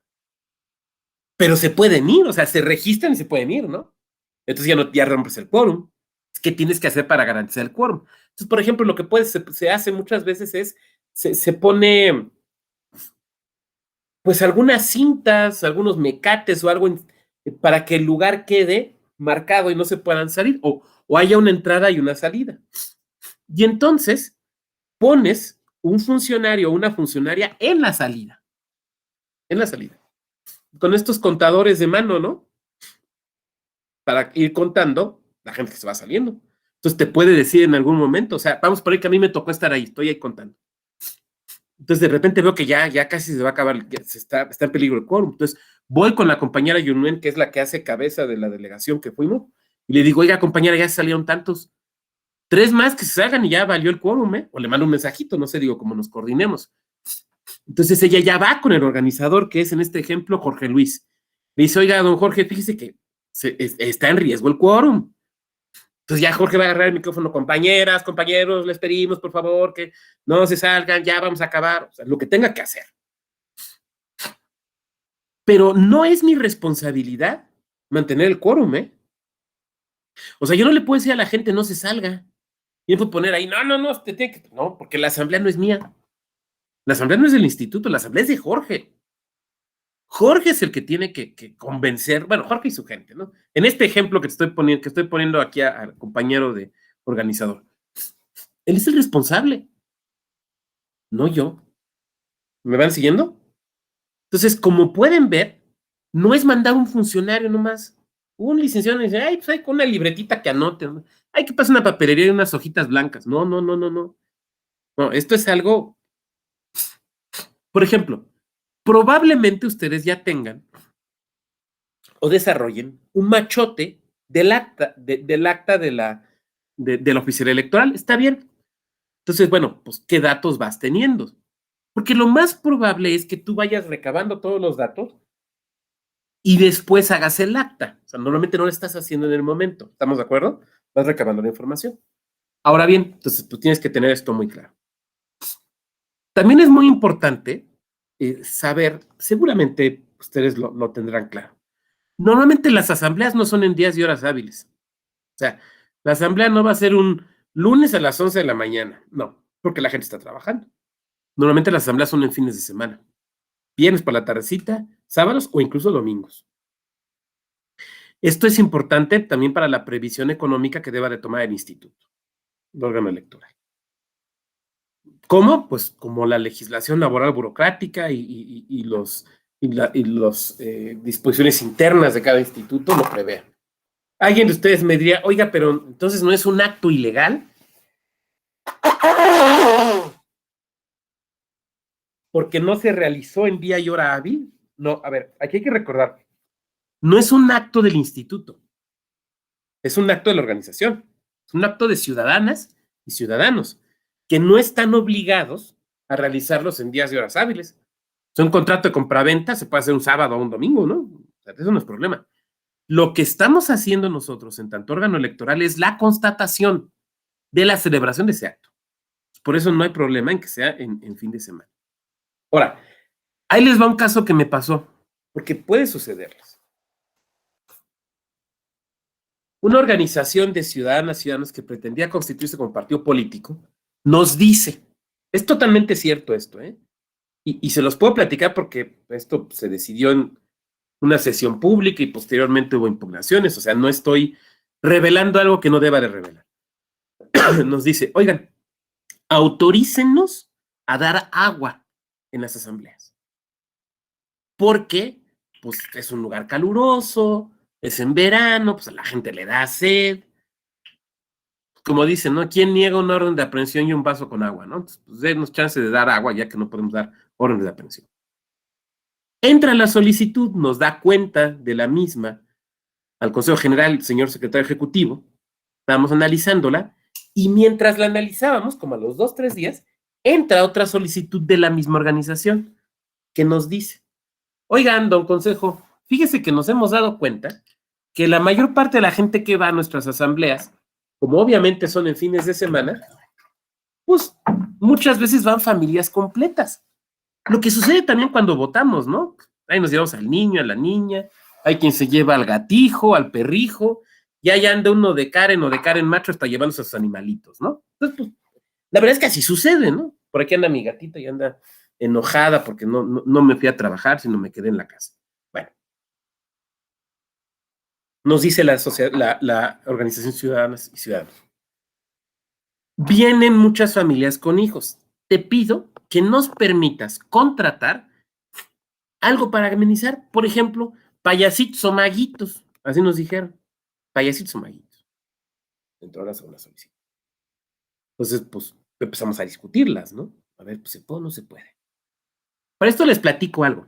Pero se pueden ir, o sea, se registran y se pueden ir, ¿no? Entonces ya rompes el quórum. ¿Qué tienes que hacer para garantizar el quórum? Entonces, por ejemplo, lo que se hace muchas veces es, se pone, pues, algunas cintas, algunos mecates o algo para que el lugar quede marcado y no se puedan salir, o haya una entrada y una salida. Y entonces pones un funcionario o una funcionaria en la salida, con estos contadores de mano, ¿no? Para ir contando la gente que se va saliendo. Entonces te puede decir en algún momento, o sea, vamos por ahí que a mí me tocó estar ahí, estoy ahí contando. Entonces de repente veo que ya casi se va a acabar, está en peligro el quórum. Entonces voy con la compañera Yunuen, que es la que hace cabeza de la delegación que fuimos, y le digo, oiga, compañera, ya salieron tantos, 3 más que se salgan y ya valió el quórum, ¿eh? O le mando un mensajito, no sé, digo, como nos coordinemos. Entonces ella ya va con el organizador, que es en este ejemplo Jorge Luis. Le dice, oiga, don Jorge, fíjese que está en riesgo el quórum. Entonces ya Jorge va a agarrar el micrófono, compañeras, compañeros, les pedimos por favor que no se salgan, ya vamos a acabar, o sea, lo que tenga que hacer. Pero no es mi responsabilidad mantener el quórum, ¿eh? O sea, yo no le puedo decir a la gente no se salga. Y no puedo poner ahí, no, te tiene que... No, porque la asamblea no es mía. La asamblea no es del instituto, la asamblea es de Jorge. Jorge es el que tiene que convencer, bueno, Jorge y su gente, ¿no? En este ejemplo que estoy poniendo aquí al compañero de organizador, él es el responsable, no yo. ¿Me van siguiendo? Entonces, como pueden ver, no es mandar un funcionario nomás. Un licenciado dice, ay, pues hay con una libretita que anote, ¿no? Hay que pasar una papelería y unas hojitas blancas. No. No, esto es algo, por ejemplo, probablemente ustedes ya tengan o desarrollen un machote del acta, del acta de la oficina electoral. Está bien. Entonces, bueno, pues, ¿qué datos vas teniendo? Porque lo más probable es que tú vayas recabando todos los datos y después hagas el acta. O sea, normalmente no lo estás haciendo en el momento. ¿Estamos de acuerdo? Vas recabando la información. Ahora bien, entonces tú tienes que tener esto muy claro. También es muy importante saber, seguramente ustedes lo tendrán claro. Normalmente las asambleas no son en días y horas hábiles. O sea, la asamblea no va a ser un lunes a las 11 de la mañana. No, porque la gente está trabajando. Normalmente las asambleas son en fines de semana. Viernes por la tardecita, sábados o incluso domingos. Esto es importante también para la previsión económica que deba de tomar el instituto, el órgano electoral. ¿Cómo? Pues como la legislación laboral burocrática y los disposiciones internas de cada instituto lo prevean. Alguien de ustedes me diría, oiga, pero entonces no es un acto ilegal porque no se realizó en día y hora hábil. No, a ver, aquí hay que recordar, no es un acto del instituto, es un acto de la organización, es un acto de ciudadanas y ciudadanos que no están obligados a realizarlos en días y horas hábiles. Es un contrato de compraventa, se puede hacer un sábado o un domingo, ¿no? O sea, eso no es problema. Lo que estamos haciendo nosotros en tanto órgano electoral es la constatación de la celebración de ese acto. Por eso no hay problema en que sea en fin de semana. Ahora, ahí les va un caso que me pasó, porque puede sucederles. Una organización de ciudadanos que pretendía constituirse como partido político nos dice, es totalmente cierto esto, ¿eh? Y se los puedo platicar porque esto se decidió en una sesión pública y posteriormente hubo impugnaciones, o sea, no estoy revelando algo que no deba de revelar. Nos dice, oigan, autorícennos a dar agua en las asambleas. Porque, pues, es un lugar caluroso, es en verano, pues a la gente le da sed. Como dicen, ¿no? ¿Quién niega una orden de aprehensión y un vaso con agua, no? Entonces, pues, denos chance de dar agua, ya que no podemos dar órdenes de aprehensión. Entra la solicitud, nos da cuenta de la misma al Consejo General, señor secretario ejecutivo, estábamos analizándola, y mientras la analizábamos, como a los 2, 3 días, entra otra solicitud de la misma organización que nos dice, oigan, don Consejo, fíjese que nos hemos dado cuenta que la mayor parte de la gente que va a nuestras asambleas, como obviamente son en fines de semana, pues muchas veces van familias completas. Lo que sucede también cuando votamos, ¿no? Ahí nos llevamos al niño, a la niña, hay quien se lleva al gatijo, al perrijo, y ahí anda uno de Karen o de Karen macho hasta llevándose a sus animalitos, ¿no? Entonces, pues, la verdad es que así sucede, ¿no? Por aquí anda mi gatita y anda enojada porque no me fui a trabajar, sino me quedé en la casa. Bueno, nos dice la Organización Ciudadanas y Ciudadanos. Vienen muchas familias con hijos. Te pido que nos permitas contratar algo para amenizar, por ejemplo, payasitos o maguitos, así nos dijeron, payasitos o maguitos. Entró la segunda solicitud. Entonces, pues empezamos a discutirlas, ¿no? A ver, pues se puede o no se puede. Para esto les platico algo.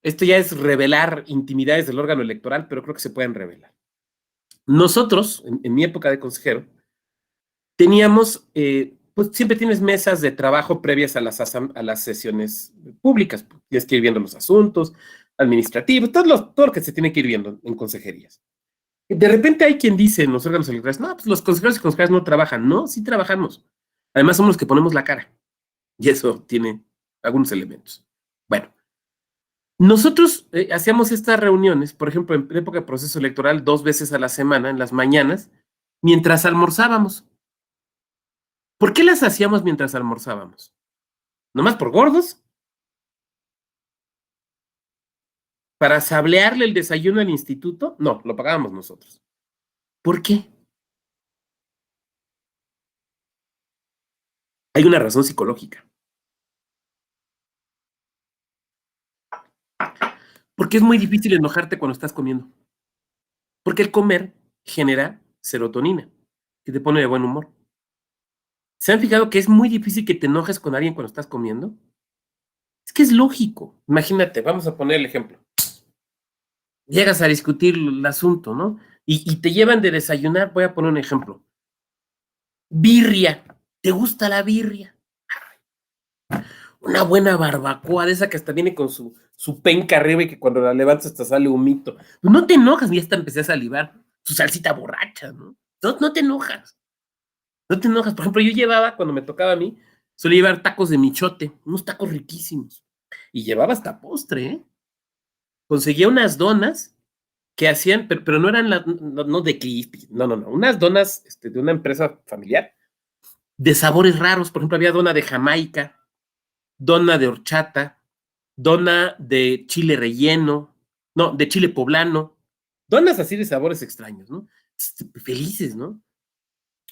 Esto ya es revelar intimidades del órgano electoral, pero creo que se pueden revelar. Nosotros, en mi época de consejero, teníamos pues siempre tienes mesas de trabajo previas a las sesiones públicas. Tienes que ir viendo los asuntos administrativos, todo lo que se tiene que ir viendo en consejerías. De repente hay quien dice en los órganos electorales, no, pues los consejeros y consejeras no trabajan. No, sí trabajamos. Además somos los que ponemos la cara. Y eso tiene algunos elementos. Bueno, nosotros hacíamos estas reuniones, por ejemplo, en época de proceso electoral, 2 veces a la semana, en las mañanas, mientras almorzábamos. ¿Por qué las hacíamos mientras almorzábamos? ¿Nomás por gordos? ¿Para sablearle el desayuno al instituto? No, lo pagábamos nosotros. ¿Por qué? Hay una razón psicológica. Porque es muy difícil enojarte cuando estás comiendo. Porque el comer genera serotonina, que te pone de buen humor. ¿Se han fijado que es muy difícil que te enojes con alguien cuando estás comiendo? Es que es lógico. Imagínate, vamos a poner el ejemplo. Llegas a discutir el asunto, ¿no? Y te llevan de desayunar, voy a poner un ejemplo. Birria. ¿Te gusta la birria? Una buena barbacoa, de esa que hasta viene con su penca arriba y que cuando la levantas hasta sale humito. Pues no te enojas, y hasta empecé a salivar. Su salsita borracha, ¿no? No te enojas. No te enojas. Por ejemplo, yo llevaba, cuando me tocaba a mí, solía llevar tacos de michote, unos tacos riquísimos. Y llevaba hasta postre, ¿eh? Conseguía unas donas que hacían, pero no eran no de crispy, no, unas donas de una empresa familiar, de sabores raros. Por ejemplo, había dona de Jamaica, dona de horchata, dona de chile relleno, no, de chile poblano, donas así de sabores extraños, ¿no? Felices, ¿no?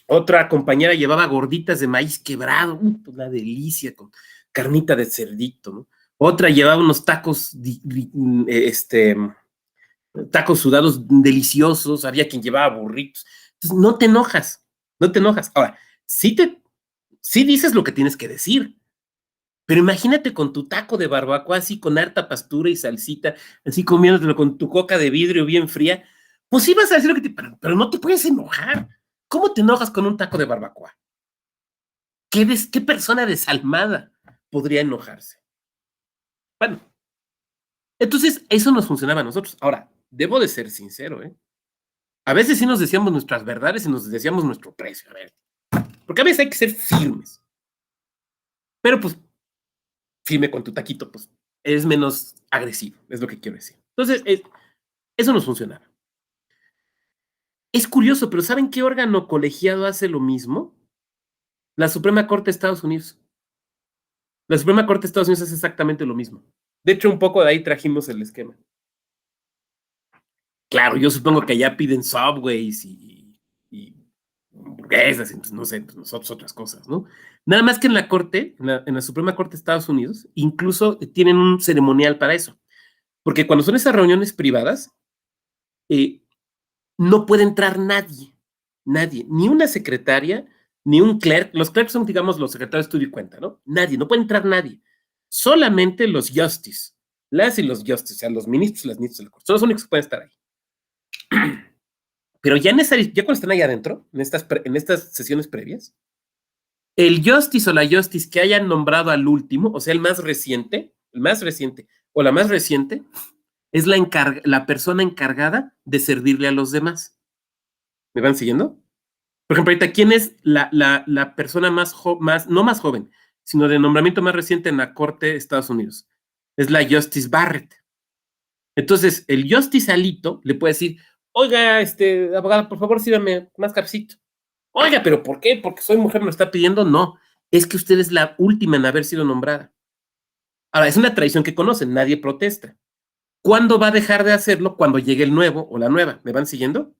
Otra compañera llevaba gorditas de maíz quebrado, pues una delicia, con carnita de cerdito, ¿no? Otra llevaba unos tacos, tacos sudados deliciosos, había quien llevaba burritos. Entonces, no te enojas, no te enojas. Ahora, sí dices lo que tienes que decir, pero imagínate con tu taco de barbacoa, así con harta pastura y salsita, así comiéndotelo con tu coca de vidrio bien fría, pues sí vas a decir lo que te... Pero no te puedes enojar. ¿Cómo te enojas con un taco de barbacoa? ¿Qué persona desalmada podría enojarse? Bueno, entonces eso nos funcionaba a nosotros. Ahora, debo de ser sincero, ¿eh? A veces sí nos decíamos nuestras verdades y nos decíamos nuestro precio, a ver, porque a veces hay que ser firmes. Pero pues, firme con tu taquito, pues, es menos agresivo, es lo que quiero decir. Entonces, eso nos funcionaba. Es curioso, pero ¿saben qué órgano colegiado hace lo mismo? La Suprema Corte de Estados Unidos. La Suprema Corte de Estados Unidos hace exactamente lo mismo. De hecho, un poco de ahí trajimos el esquema. Claro, yo supongo que allá piden Subways y hamburguesas, entonces no sé, pues nosotros otras cosas, ¿no? Nada más que en la Corte, en la Suprema Corte de Estados Unidos, incluso tienen un ceremonial para eso. Porque cuando son esas reuniones privadas, no puede entrar nadie, ni una secretaria, ni un clerk. Los clerks son, digamos, los secretarios de estudio y cuenta, ¿no? Nadie, no puede entrar nadie. Solamente los justice, las y los justice, o sea, los ministros y las ministras de la Corte, son los únicos que pueden estar ahí. Pero ya cuando están ahí adentro, en estas sesiones previas, el justice o la justice que hayan nombrado al último, o sea, el más reciente o la más reciente, es la persona encargada de servirle a los demás. ¿Me van siguiendo? Por ejemplo, ahorita, ¿quién es la persona no más joven, sino de nombramiento más reciente en la Corte de Estados Unidos? Es la Justice Barrett. Entonces, el Justice Alito le puede decir, oiga, abogada, por favor, sírvame más cafecito. Oiga, ¿pero por qué? ¿Porque soy mujer me lo está pidiendo? No, es que usted es la última en haber sido nombrada. Ahora, es una tradición que conocen, nadie protesta. ¿Cuándo va a dejar de hacerlo? Cuando llegue el nuevo o la nueva. ¿Me van siguiendo?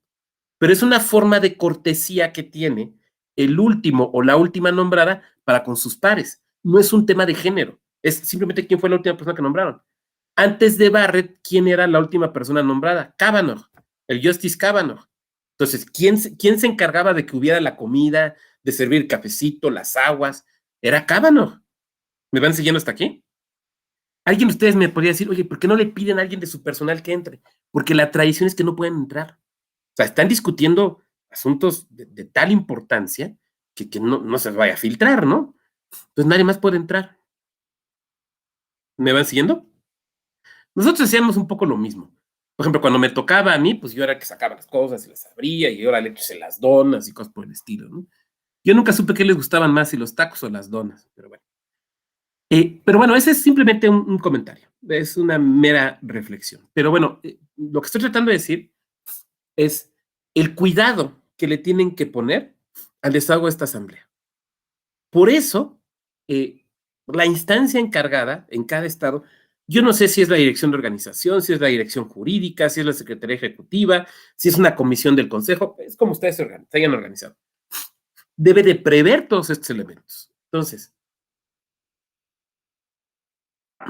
Pero es una forma de cortesía que tiene el último o la última nombrada para con sus pares. No es un tema de género, es simplemente quién fue la última persona que nombraron. Antes de Barrett, ¿quién era la última persona nombrada? Kavanaugh, el Justice Kavanaugh. Entonces, ¿quién se encargaba de que hubiera la comida, de servir cafecito, las aguas? Era Kavanaugh. ¿Me van siguiendo hasta aquí? Alguien de ustedes me podría decir, oye, ¿por qué no le piden a alguien de su personal que entre? Porque la tradición es que no pueden entrar. O sea, están discutiendo asuntos de tal importancia que no se vaya a filtrar, ¿no? Entonces nadie más puede entrar. ¿Me van siguiendo? Nosotros hacíamos un poco lo mismo. Por ejemplo, cuando me tocaba a mí, pues yo era el que sacaba las cosas y las abría y ahora le eché las donas y cosas por el estilo, ¿no? Yo nunca supe qué les gustaban más, si los tacos o las donas, pero bueno. Pero bueno, ese es simplemente un comentario, es una mera reflexión. Pero bueno, lo que estoy tratando de decir es el cuidado que le tienen que poner al desahogo de esta asamblea. Por eso, la instancia encargada en cada estado, yo no sé si es la dirección de organización, si es la dirección jurídica, si es la secretaría ejecutiva, si es una comisión del consejo, es como ustedes se hayan organizado. Debe de prever todos estos elementos. Entonces,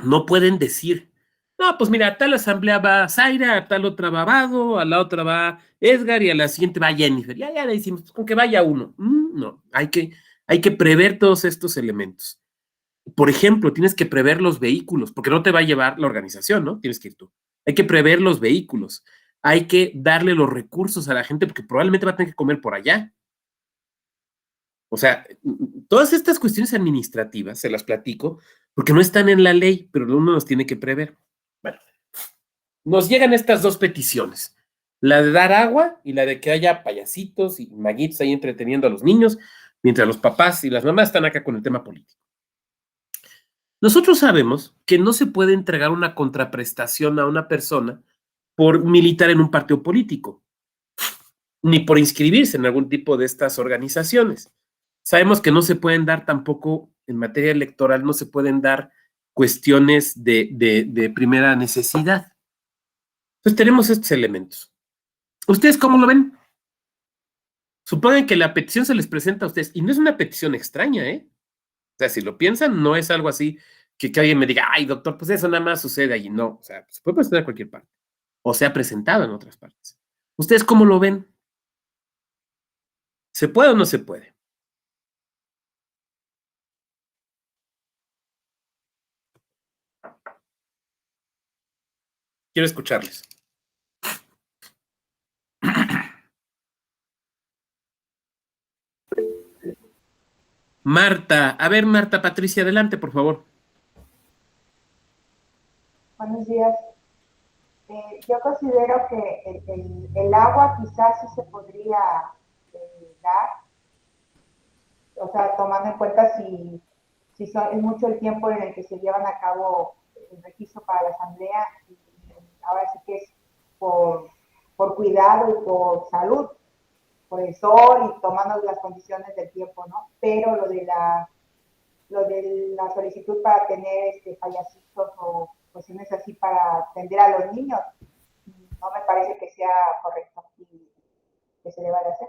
no pueden decir, no, pues mira, a tal asamblea va Zaira, a tal otra va Vado, a la otra va Edgar y a la siguiente va Jennifer. Ya le decimos, pues con que vaya uno. No, hay que prever todos estos elementos. Por ejemplo, tienes que prever los vehículos, porque no te va a llevar la organización, ¿no? Tienes que ir tú. Hay que prever los vehículos. Hay que darle los recursos a la gente, porque probablemente va a tener que comer por allá. O sea, todas estas cuestiones administrativas se las platico porque no están en la ley, pero uno los tiene que prever. Bueno, nos llegan estas dos peticiones, la de dar agua y la de que haya payasitos y maguitos ahí entreteniendo a los niños, mientras los papás y las mamás están acá con el tema político. Nosotros sabemos que no se puede entregar una contraprestación a una persona por militar en un partido político, ni por inscribirse en algún tipo de estas organizaciones. Sabemos que no se pueden dar tampoco, en materia electoral, no se pueden dar cuestiones de primera necesidad. Entonces tenemos estos elementos. ¿Ustedes cómo lo ven? Supongan que la petición se les presenta a ustedes, y no es una petición extraña, ¿eh? O sea, si lo piensan, no es algo así que alguien me diga, ay, doctor, pues eso nada más sucede allí. No, o sea, se puede presentar en cualquier parte, o se ha presentado en otras partes. ¿Ustedes cómo lo ven? ¿Se puede o no se puede? Quiero escucharles. Marta, a ver, Marta, Patricia, adelante, por favor. Buenos días. Yo considero que el agua quizás sí se podría dar, o sea, tomando en cuenta si es mucho el tiempo en el que se llevan a cabo el registro para la asamblea, y ahora sí que es por cuidado y por salud, por el sol y tomando las condiciones del tiempo, ¿no? Pero lo de la solicitud para tener payasitos o cuestiones así para atender a los niños, no me parece que sea correcto y que se deba de hacer.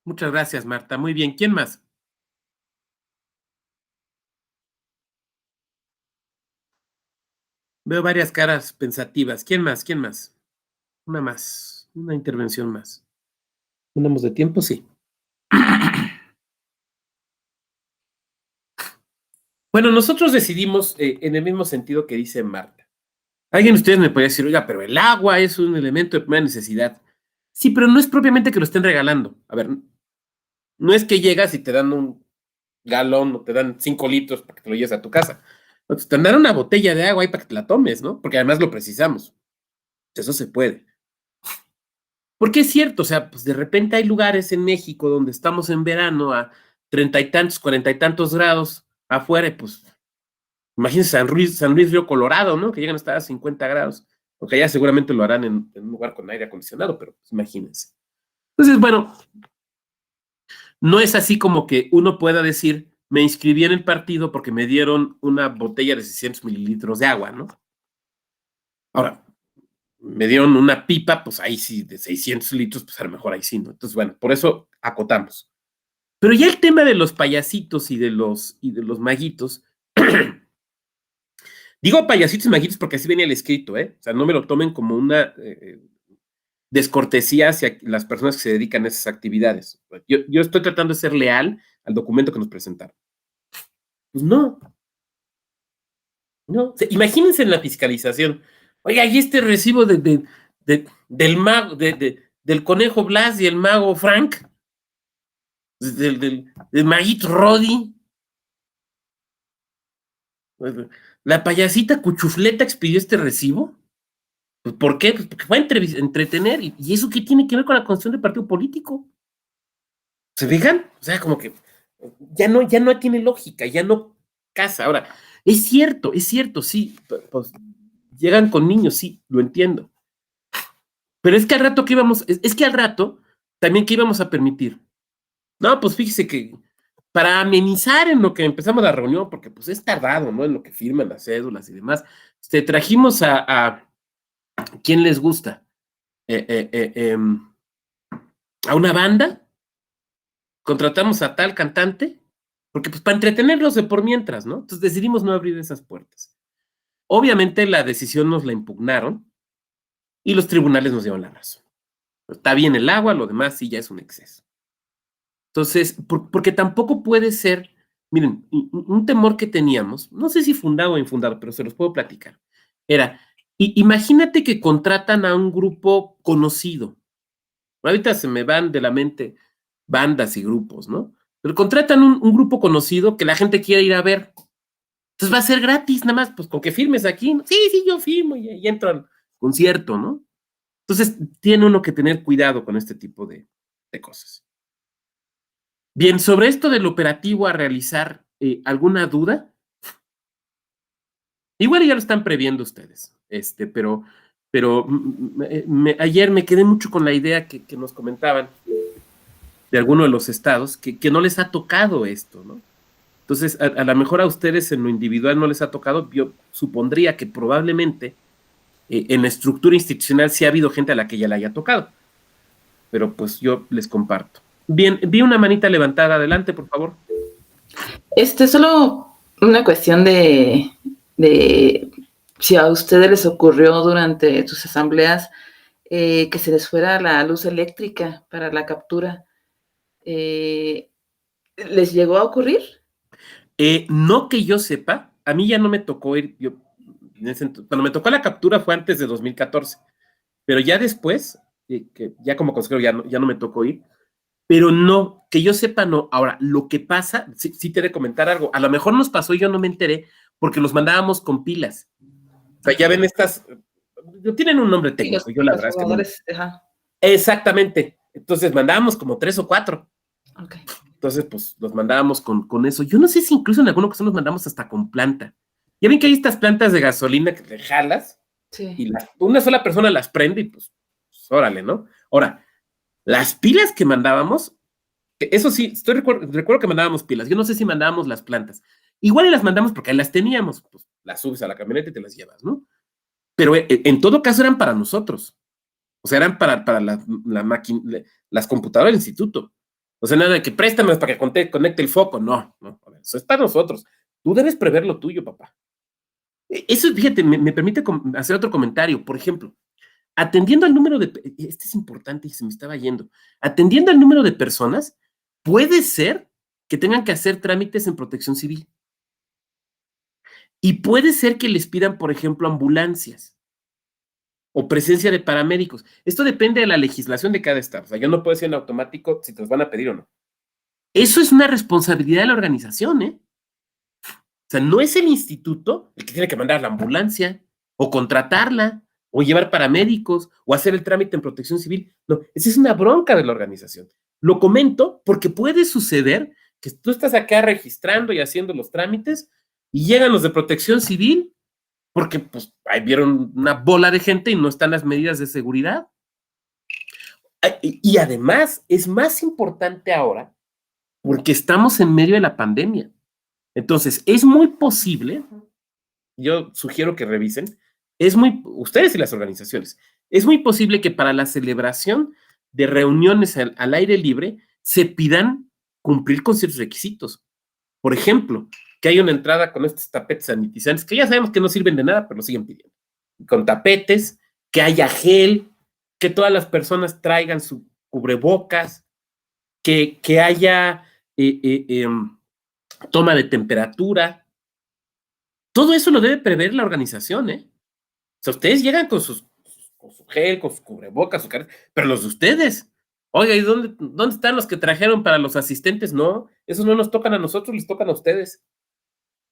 Muchas gracias, Marta. Muy bien. ¿Quién más? Veo varias caras pensativas. ¿Quién más? ¿Quién más? Una más. Una intervención más. ¿Tenemos de tiempo? Sí. Bueno, nosotros decidimos en el mismo sentido que dice Marta. Alguien de ustedes me podría decir, oiga, pero el agua es un elemento de primera necesidad. Sí, pero no es propiamente que lo estén regalando. A ver, no es que llegas y te dan un galón o te dan 5 litros para que te lo lleves a tu casa. No, te dan una botella de agua ahí para que te la tomes, ¿no? Porque además lo precisamos. Eso se puede. Porque es cierto, o sea, pues de repente hay lugares en México donde estamos en verano a 30 y tantos, 40 y tantos grados afuera, y pues imagínense San Luis Río Colorado, ¿no? Que llegan hasta a 50 grados. Porque allá seguramente lo harán en un lugar con aire acondicionado, pero pues imagínense. Entonces, bueno, no es así como que uno pueda decir, me inscribí en el partido porque me dieron una botella de 600 mililitros de agua, ¿no? Ahora, me dieron una pipa, pues ahí sí, de 600 litros, pues a lo mejor ahí sí, ¿no? Entonces, bueno, por eso acotamos. Pero ya el tema de los payasitos y de los maguitos, digo payasitos y maguitos porque así venía el escrito, ¿eh? O sea, no me lo tomen como una descortesía hacia las personas que se dedican a esas actividades. Yo estoy tratando de ser leal al documento que nos presentaron. Pues no, no. O sea, imagínense en la fiscalización. Oiga, ¿y este recibo del mago, del conejo Blas y el mago Frank? del Maguito Rodi. La payasita Cuchufleta expidió este recibo. Pues, ¿por qué? Pues porque fue a entretener. ¿Y eso qué tiene que ver con la constitución del partido político? ¿Se fijan? O sea, como que ya no tiene lógica, ya no casa. Ahora, es cierto, sí. Pues, llegan con niños, sí, lo entiendo. Pero es que al rato que íbamos, es que al rato también que íbamos a permitir. No, pues fíjese que para amenizar en lo que empezamos la reunión, porque pues es tardado, ¿no? En lo que firman las cédulas y demás, trajimos a ¿quién les gusta? A una banda, contratamos a tal cantante, porque pues para entretenerlos de por mientras, ¿no? Entonces decidimos no abrir esas puertas. Obviamente la decisión nos la impugnaron y los tribunales nos dieron la razón. Está bien el agua, lo demás sí ya es un exceso. Entonces, porque tampoco puede ser, miren, un temor que teníamos, no sé si fundado o infundado, pero se los puedo platicar, era, imagínate que contratan a un grupo conocido. Ahorita se me van de la mente bandas y grupos, ¿no? Pero contratan un grupo conocido que la gente quiere ir a ver. Entonces va a ser gratis, nada más, pues con que firmes aquí. ¿No? Sí, sí, yo firmo y entro al concierto, ¿no? Entonces tiene uno que tener cuidado con este tipo de cosas. Bien, sobre esto del operativo a realizar, ¿alguna duda? Igual ya lo están previendo ustedes, pero ayer me quedé mucho con la idea que nos comentaban de alguno de los estados, que no les ha tocado esto, ¿no? Entonces, a lo mejor a ustedes en lo individual no les ha tocado, yo supondría que probablemente en la estructura institucional sí ha habido gente a la que ya le haya tocado, pero pues yo les comparto. Bien, vi una manita levantada, adelante, por favor. Solo una cuestión de si a ustedes les ocurrió durante sus asambleas que se les fuera la luz eléctrica para la captura. ¿Les llegó a ocurrir? No que yo sepa, a mí ya no me tocó ir, cuando me tocó la captura fue antes de 2014, pero ya después, que ya como consejero ya no me tocó ir, pero no, que yo sepa no. Ahora, lo que pasa, sí te he de comentar algo, a lo mejor nos pasó y yo no me enteré porque los mandábamos con pilas. O sea, ya ven estas, tienen un nombre técnico, Sí, yo la verdad es que no. ajá. Exactamente, entonces mandábamos como 3 o 4. Okay. Entonces, pues los mandábamos con eso. Yo no sé si incluso en alguna ocasión los mandamos hasta con planta. Ya ven que hay estas plantas de gasolina que te jalas Sí. y una sola persona las prende y pues órale, ¿no? Ahora, las pilas que mandábamos, eso sí, recuerdo que mandábamos pilas. Yo no sé si mandábamos las plantas. Igual y las mandamos porque ahí las teníamos. Pues las subes a la camioneta y te las llevas, ¿no? Pero en todo caso eran para nosotros. O sea, eran para las computadoras del instituto. O sea, nada de que préstamelas para que conecte el foco. No, eso es para nosotros. Tú debes prever lo tuyo, papá. Eso, fíjate, me permite hacer otro comentario. Por ejemplo, atendiendo al número de, este es importante y se me estaba yendo, atendiendo al número de personas, puede ser que tengan que hacer trámites en protección civil. Y puede ser que les pidan, por ejemplo, ambulancias o presencia de paramédicos. Esto depende de la legislación de cada estado. O sea, yo no puedo decir en automático si te los van a pedir o no. Eso es una responsabilidad de la organización, ¿eh? O sea, no es el instituto el que tiene que mandar la ambulancia o contratarla o llevar paramédicos o hacer el trámite en protección civil. No, esa es una bronca de la organización. Lo comento porque puede suceder que tú estás acá registrando y haciendo los trámites y llegan los de protección civil porque pues ahí vieron una bola de gente y no están las medidas de seguridad. Y además es más importante ahora porque estamos en medio de la pandemia. Entonces, es muy posible, yo sugiero que revisen, ustedes y las organizaciones, es muy posible que para la celebración de reuniones al aire libre se pidan cumplir con ciertos requisitos. Por ejemplo, que haya una entrada con estos tapetes sanitizantes, que ya sabemos que no sirven de nada, pero lo siguen pidiendo. Con tapetes, que haya gel, que todas las personas traigan su cubrebocas, que haya toma de temperatura. Todo eso lo debe prever la organización, ¿eh? O sea, ustedes llegan con su gel, con su cubrebocas, pero los de ustedes. Oiga, ¿y dónde están los que trajeron para los asistentes? No, esos no nos tocan a nosotros, les tocan a ustedes.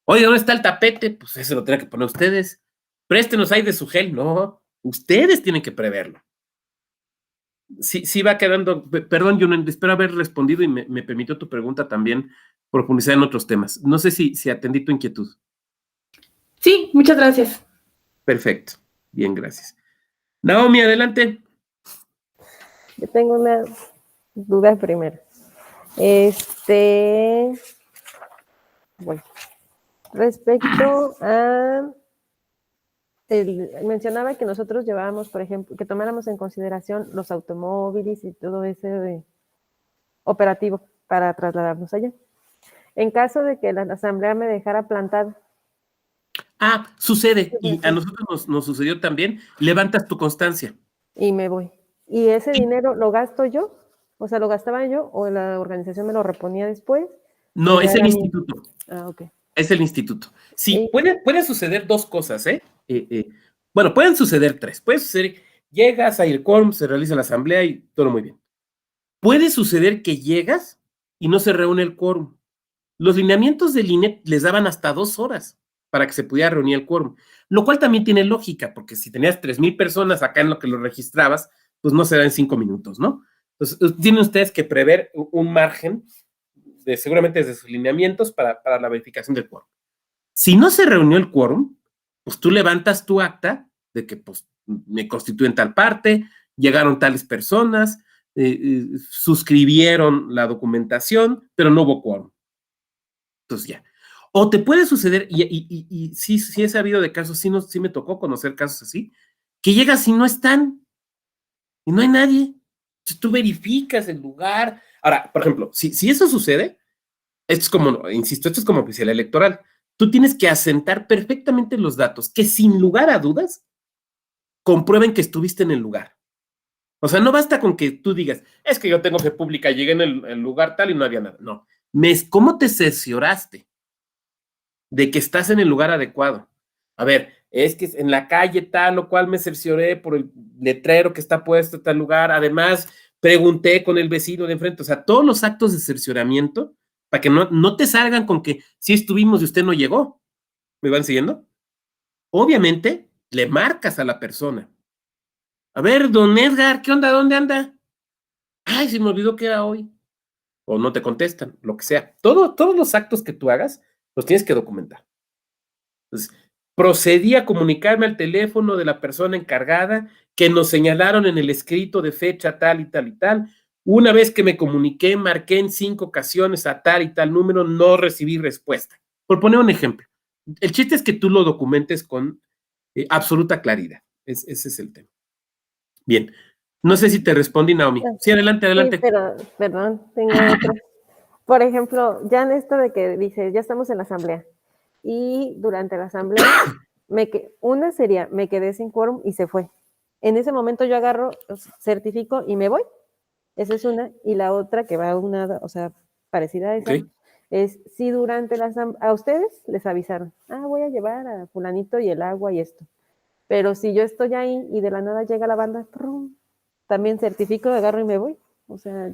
Oye, ¿dónde está el tapete? Pues eso lo tienen que poner ustedes. Préstenos ahí de su gel. No, ustedes tienen que preverlo. Sí va quedando, perdón, yo espero haber respondido y me permitió tu pregunta también profundizar en otros temas. No sé si atendí tu inquietud. Sí, muchas gracias. Perfecto, bien, gracias. Naomi, adelante. Yo tengo una duda primero. Bueno, respecto a mencionaba que nosotros llevábamos, por ejemplo, que tomáramos en consideración los automóviles y todo ese operativo para trasladarnos allá. En caso de que la asamblea me dejara plantado. Sucede, y a nosotros nos sucedió también, levantas tu constancia. Y me voy. ¿Y ese dinero lo gasto yo? O sea, ¿lo gastaba yo o la organización me lo reponía después? No, es el instituto. Ok. Es el instituto. Sí, pueden suceder dos cosas, ¿eh? Bueno, pueden suceder tres. Puede suceder, llegas, hay el quórum, se realiza la asamblea y todo muy bien. Puede suceder que llegas y no se reúne el quórum. Los lineamientos del INE les daban hasta 2 horas para que se pudiera reunir el quórum, lo cual también tiene lógica, porque si tenías 3,000 personas acá en lo que lo registrabas, pues no se da en 5 minutos, ¿no? Entonces, tienen ustedes que prever un margen seguramente desde sus lineamientos para la verificación del quórum. Si no se reunió el quórum, pues tú levantas tu acta de que pues me constituyen tal parte, llegaron tales personas, suscribieron la documentación, pero no hubo quórum. Entonces ya. O te puede suceder, y sí he sabido de casos, sí me tocó conocer casos así, que llegas y no están, y no hay nadie. Entonces tú verificas el lugar. Ahora, por ejemplo, si eso sucede, esto es como, insisto, esto es como oficial electoral. Tú tienes que asentar perfectamente los datos, que sin lugar a dudas comprueben que estuviste en el lugar. O sea, no basta con que tú digas, es que yo tengo fe pública, llegué en el lugar tal y no había nada. No. ¿Cómo te cercioraste de que estás en el lugar adecuado? A ver, es que en la calle tal o cual me cercioré por el letrero que está puesto en tal lugar. Además, pregunté con el vecino de enfrente. O sea, todos los actos de cercioramiento para que no te salgan con que sí estuvimos y usted no llegó. ¿Me van siguiendo? Obviamente, le marcas a la persona. A ver, don Edgar, ¿qué onda? ¿Dónde anda? Ay, se me olvidó que era hoy. O no te contestan, lo que sea. Todos los actos que tú hagas, los tienes que documentar. Entonces, procedí a comunicarme al teléfono de la persona encargada que nos señalaron en el escrito de fecha tal y tal y tal. Una vez que me comuniqué, marqué en 5 ocasiones a tal y tal número, no recibí respuesta. Por poner un ejemplo. El chiste es que tú lo documentes con absoluta claridad. Ese es el tema. Bien. No sé si te respondí, Naomi. Sí, adelante. Sí, pero, perdón, tengo otro. Por ejemplo, ya en esto de que dice, ya estamos en la asamblea, y durante la asamblea, una sería, me quedé sin quórum y se fue. En ese momento yo agarro, certifico y me voy. Esa es una. Y la otra que va una, o sea, parecida a esa, es si durante la asamblea, a ustedes les avisaron, voy a llevar a fulanito y el agua y esto. Pero si yo estoy ahí y de la nada llega la banda, ¡prum! También certifico, agarro y me voy. O sea...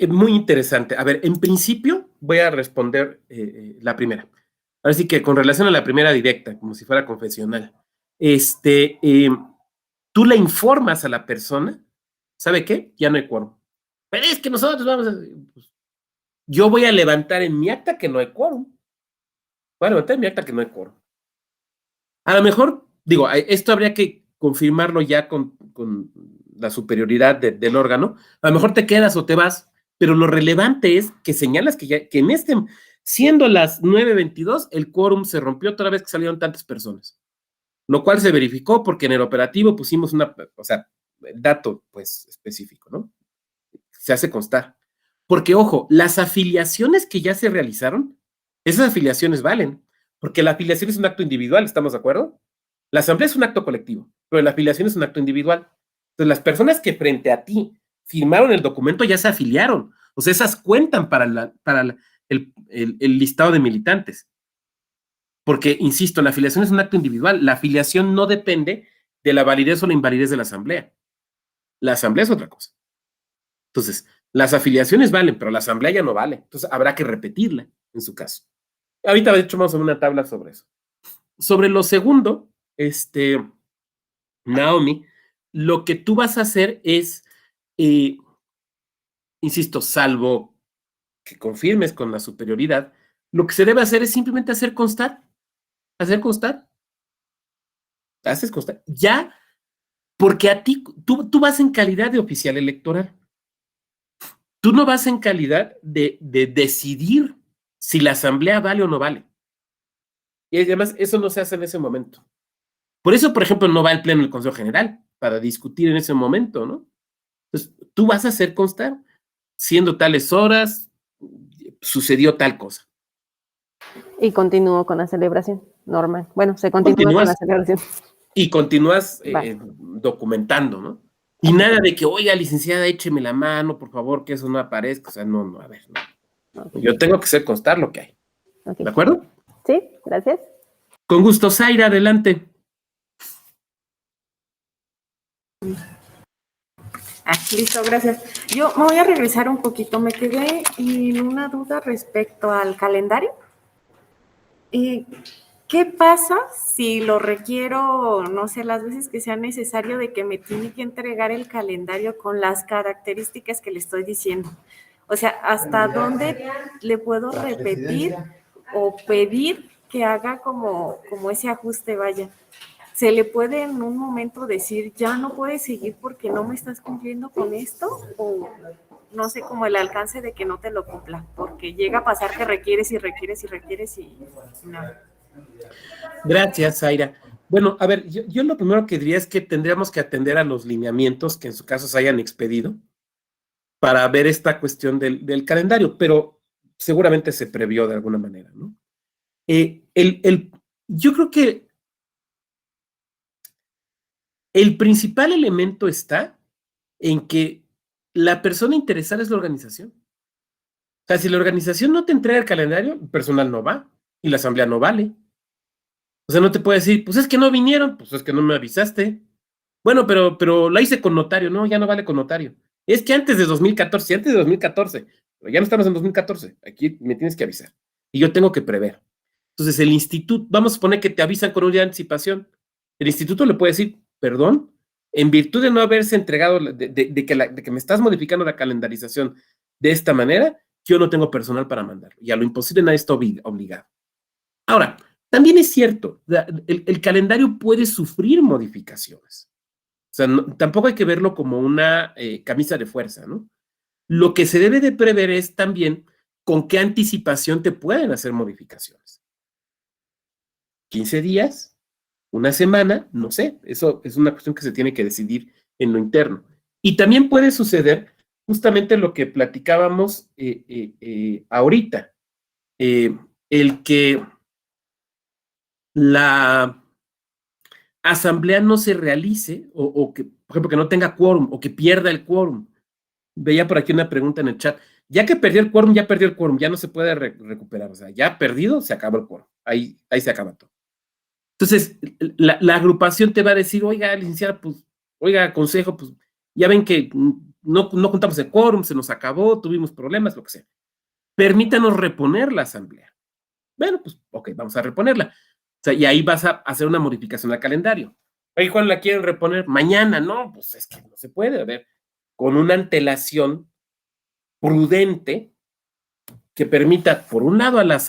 muy interesante. A ver, en principio voy a responder la primera. Ahora sí que con relación a la primera directa, como si fuera confesional. Tú le informas a la persona, ¿sabe qué? Ya no hay quórum. Pero es que nosotros vamos a... Pues, yo voy a levantar en mi acta que no hay quórum. Voy a levantar en mi acta que no hay quórum. A lo mejor, digo, esto habría que confirmarlo ya con la superioridad del órgano. A lo mejor te quedas o te vas, pero lo relevante es que señalas que siendo las 9:22, el quórum se rompió toda vez que salieron tantas personas, lo cual se verificó porque en el operativo pusimos dato, pues, específico, ¿no? Se hace constar. Porque, ojo, las afiliaciones que ya se realizaron, esas afiliaciones valen, porque la afiliación es un acto individual, ¿estamos de acuerdo? La asamblea es un acto colectivo, pero la afiliación es un acto individual. Entonces, las personas que frente a ti firmaron el documento ya se afiliaron. O sea, esas cuentan para el listado de militantes. Porque, insisto, la afiliación es un acto individual. La afiliación no depende de la validez o la invalidez de la asamblea. La asamblea es otra cosa. Entonces, las afiliaciones valen, pero la asamblea ya no vale. Entonces, habrá que repetirla en su caso. Ahorita, de hecho, vamos a ver una tabla sobre eso. Sobre lo segundo, Naomi, lo que tú vas a hacer es, insisto, salvo que confirmes con la superioridad, lo que se debe hacer es simplemente hacer constar. Hacer constar. Haces constar. Ya, porque a ti, tú vas en calidad de oficial electoral. Tú no vas en calidad de decidir si la asamblea vale o no vale. Y además, eso no se hace en ese momento. Por eso, por ejemplo, no va el pleno del Consejo General, para discutir en ese momento, ¿no? Entonces, tú vas a hacer constar, siendo tales horas, sucedió tal cosa. Y continúo con la celebración, normal. Bueno, se continúa con la celebración. Y continúas Vale. documentando, ¿no? Y nada de que, oiga, licenciada, écheme la mano, por favor, que eso no aparezca. O sea, no, a ver, no. Okay. Yo tengo que hacer constar lo que hay. Okay. ¿De acuerdo? Sí, gracias. Con gusto, Zaira, adelante. Listo, gracias. Yo me voy a regresar un poquito. Me quedé en una duda respecto al calendario. ¿Qué pasa si lo requiero, no sé, las veces que sea necesario de que me tiene que entregar el calendario con las características que le estoy diciendo? O sea, ¿hasta dónde le puedo repetir o pedir que haga como ese ajuste, vaya? ¿Se le puede en un momento decir, ya no puedes seguir porque no me estás cumpliendo con esto? O no sé, como el alcance de que no te lo cumpla, porque llega a pasar que requieres y no. Gracias, Zaira. Bueno, a ver, yo lo primero que diría es que tendríamos que atender a los lineamientos que en su caso se hayan expedido para ver esta cuestión del calendario, pero seguramente se previó de alguna manera, ¿no? Yo creo que el principal elemento está en que la persona interesada es la organización. O sea, si la organización no te entrega el calendario, el personal no va y la asamblea no vale. O sea, no te puede decir, pues es que no vinieron, pues es que no me avisaste. Bueno, pero la hice con notario, no, ya no vale con notario. Es que antes de 2014, pero ya no estamos en 2014, aquí me tienes que avisar. Y yo tengo que prever. Entonces, el instituto, vamos a suponer que te avisan con un día de anticipación. El instituto le puede decir, perdón, en virtud de no haberse entregado, de que me estás modificando la calendarización de esta manera, yo no tengo personal para mandarlo. Y a lo imposible nadie está obligado. Ahora, también es cierto, el calendario puede sufrir modificaciones. O sea, tampoco hay que verlo como una camisa de fuerza, ¿no? Lo que se debe de prever es también con qué anticipación te pueden hacer modificaciones. 15 días, una semana, no sé, eso es una cuestión que se tiene que decidir en lo interno. Y también puede suceder justamente lo que platicábamos ahorita, el que la asamblea no se realice o que, por ejemplo, que no tenga quórum o que pierda el quórum. Veía por aquí una pregunta en el chat. Ya que perdió el quórum, ya no se puede recuperar. O sea, ya perdido, se acabó el quórum. Ahí se acaba todo. Entonces, la agrupación te va a decir, oiga, licenciada, pues, oiga, consejo, pues, ya ven que no juntamos el quórum, se nos acabó, tuvimos problemas, lo que sea. Permítanos reponer la asamblea. Bueno, pues, ok, vamos a reponerla. O sea, y ahí vas a hacer una modificación al calendario. Oye, ¿cuándo la quieren reponer? Mañana, no, pues es que no se puede. A ver, con una antelación prudente que permita, por un lado, a la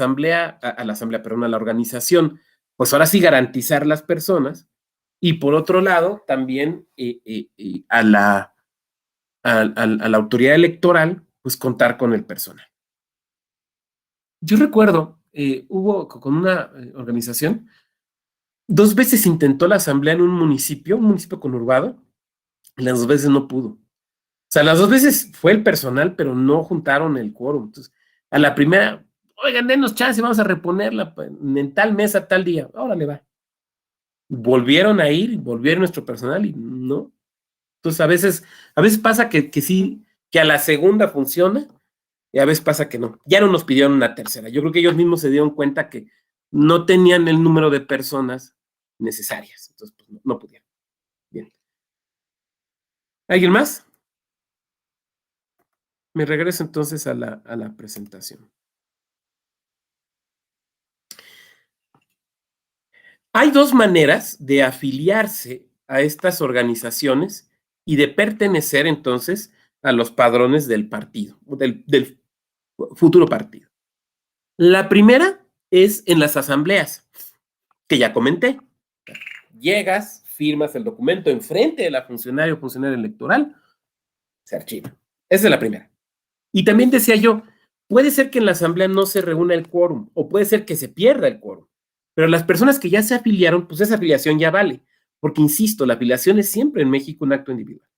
organización, pues ahora sí garantizar las personas, y por otro lado, también a la autoridad electoral, pues contar con el personal. Yo recuerdo, hubo con una organización, 2 veces intentó la asamblea en un municipio conurbado, y las 2 veces no pudo. O sea, las 2 veces fue el personal, pero no juntaron el quórum. Entonces, a la primera, oigan, denos chance, vamos a reponerla en tal mesa, tal día. Órale, va. Volvieron a ir, volvieron nuestro personal y no. Entonces, a veces pasa que sí, que a la segunda funciona, y a veces pasa que no. Ya no nos pidieron una tercera. Yo creo que ellos mismos se dieron cuenta que no tenían el número de personas necesarias. Entonces, pues, no pudieron. Bien. ¿Alguien más? Me regreso entonces a la presentación. Hay dos maneras de afiliarse a estas organizaciones y de pertenecer entonces a los padrones del partido, del futuro partido. La primera es en las asambleas, que ya comenté. Llegas, firmas el documento enfrente de la funcionaria o funcionario electoral, se archiva. Esa es la primera. Y también decía yo, puede ser que en la asamblea no se reúna el quórum, o puede ser que se pierda el quórum, pero las personas que ya se afiliaron, pues esa afiliación ya vale, porque insisto, la afiliación es siempre en México un acto individual.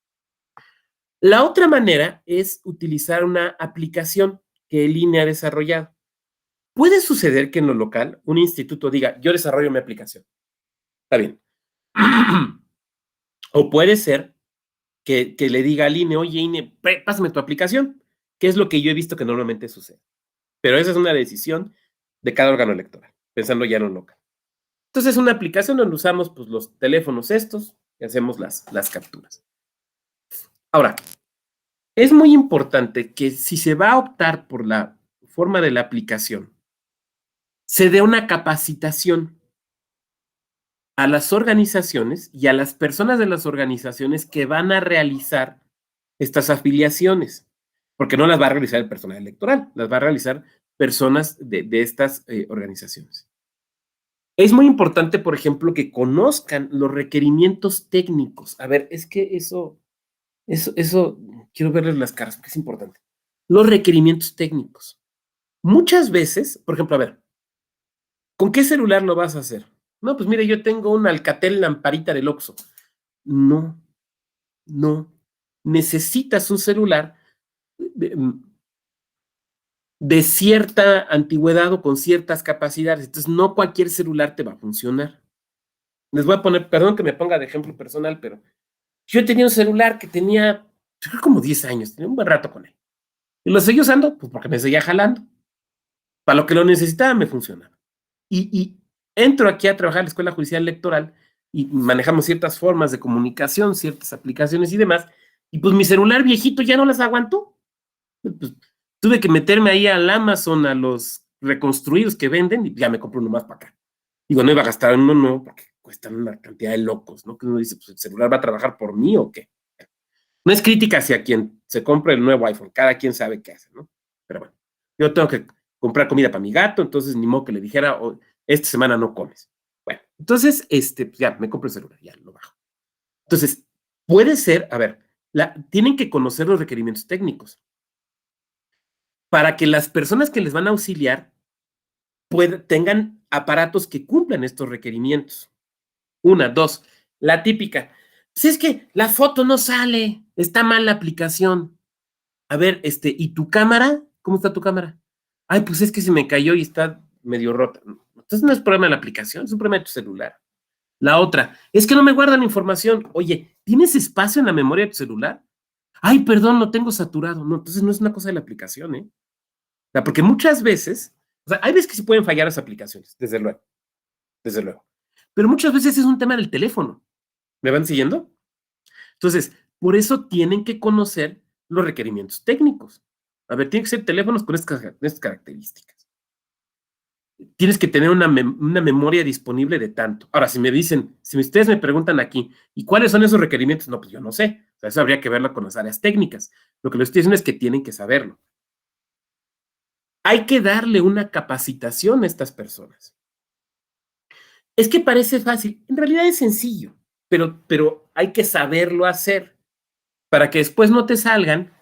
La otra manera es utilizar una aplicación que el INE ha desarrollado. Puede suceder que en lo local un instituto diga, yo desarrollo mi aplicación. Está bien. O puede ser que le diga al INE, oye INE, pásame tu aplicación, que es lo que yo he visto que normalmente sucede. Pero esa es una decisión de cada órgano electoral, pensando ya en lo local. Entonces, una aplicación donde usamos pues, los teléfonos estos y hacemos las capturas. Ahora, es muy importante que si se va a optar por la forma de la aplicación, se dé una capacitación a las organizaciones y a las personas de las organizaciones que van a realizar estas afiliaciones, porque no las va a realizar el personal electoral, las va a realizar personas de estas organizaciones. Es muy importante, por ejemplo, que conozcan los requerimientos técnicos. A ver, es que eso, quiero verles las caras, porque es importante. Los requerimientos técnicos. Muchas veces, por ejemplo, a ver, ¿con qué celular lo vas a hacer? No, pues mire, yo tengo un Alcatel lamparita del Oxxo. No. Necesitas un celular de cierta antigüedad o con ciertas capacidades. Entonces, no cualquier celular te va a funcionar. Les voy a poner, perdón que me ponga de ejemplo personal, pero yo tenía un celular que tenía, yo creo como 10 años, tenía un buen rato con él. Y lo seguí usando, pues porque me seguía jalando. Para lo que lo necesitaba, me funcionaba. Y entro aquí a trabajar en la Escuela Judicial Electoral y manejamos ciertas formas de comunicación, ciertas aplicaciones y demás, y pues mi celular viejito ya no las aguantó. Pues, tuve que meterme ahí al Amazon, a los reconstruidos que venden, y ya me compré uno más para acá. Digo, no iba a gastar uno nuevo porque cuestan una cantidad de locos, ¿no? Que uno dice, pues el celular va a trabajar por mí o qué. No es crítica hacia quien se compre el nuevo iPhone, cada quien sabe qué hace, ¿no? Pero bueno, yo tengo que comprar comida para mi gato, entonces ni modo que le dijera, oh, esta semana no comes. Bueno, entonces, pues ya, me compro el celular, ya lo bajo. Entonces, puede ser, a ver, tienen que conocer los requerimientos técnicos para que las personas que les van a auxiliar tengan aparatos que cumplan estos requerimientos. Una, dos, la típica, pues es que la foto no sale, está mal la aplicación. A ver, ¿y tu cámara? ¿Cómo está tu cámara? Ay, pues es que se me cayó y está medio rota. Entonces no es problema de la aplicación, es un problema de tu celular. La otra, es que no me guardan información. Oye, ¿tienes espacio en la memoria de tu celular? Ay, perdón, lo tengo saturado. No, entonces no es una cosa de la aplicación, ¿eh? O sea, porque muchas veces, o sea, hay veces que sí pueden fallar las aplicaciones, desde luego. Pero muchas veces es un tema del teléfono. ¿Me van siguiendo? Entonces, por eso tienen que conocer los requerimientos técnicos. A ver, tienen que ser teléfonos con estas características. Tienes que tener una memoria disponible de tanto. Ahora, si ustedes me preguntan aquí, ¿y cuáles son esos requerimientos? No, pues yo no sé. O sea, eso habría que verlo con las áreas técnicas. Lo que les estoy diciendo es que tienen que saberlo. Hay que darle una capacitación a estas personas. Es que parece fácil. En realidad es sencillo, pero hay que saberlo hacer para que después no te salgan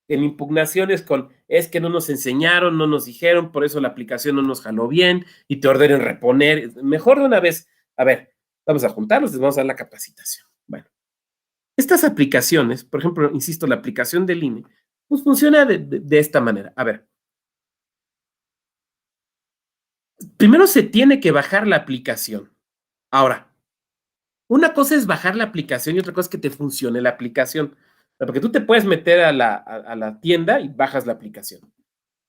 en impugnaciones con, es que no nos enseñaron, no nos dijeron, por eso la aplicación no nos jaló bien y te ordenen reponer. Mejor de una vez, a ver, vamos a juntarlos, les vamos a dar la capacitación. Bueno, estas aplicaciones, por ejemplo, insisto, la aplicación del INE, pues funciona de esta manera. A ver, primero se tiene que bajar la aplicación. Ahora, una cosa es bajar la aplicación y otra cosa es que te funcione la aplicación. Porque tú te puedes meter a la tienda y bajas la aplicación.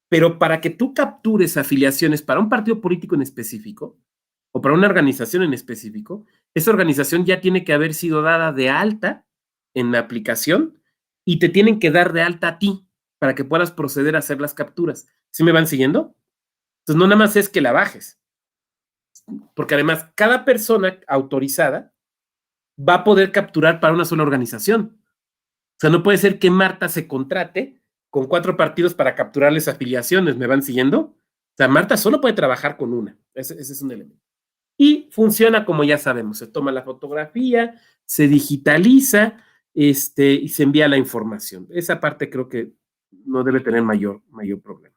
Pero para que tú captures afiliaciones para un partido político en específico o para una organización en específico, esa organización ya tiene que haber sido dada de alta en la aplicación y te tienen que dar de alta a ti para que puedas proceder a hacer las capturas. ¿Sí me van siguiendo? Entonces, no nada más es que la bajes, porque además cada persona autorizada va a poder capturar para una sola organización. O sea, no puede ser que Marta se contrate con 4 partidos para capturarles afiliaciones. ¿Me van siguiendo? O sea, Marta solo puede trabajar con una. Ese es un elemento. Y funciona como ya sabemos. Se toma la fotografía, se digitaliza y se envía la información. Esa parte creo que no debe tener mayor problema.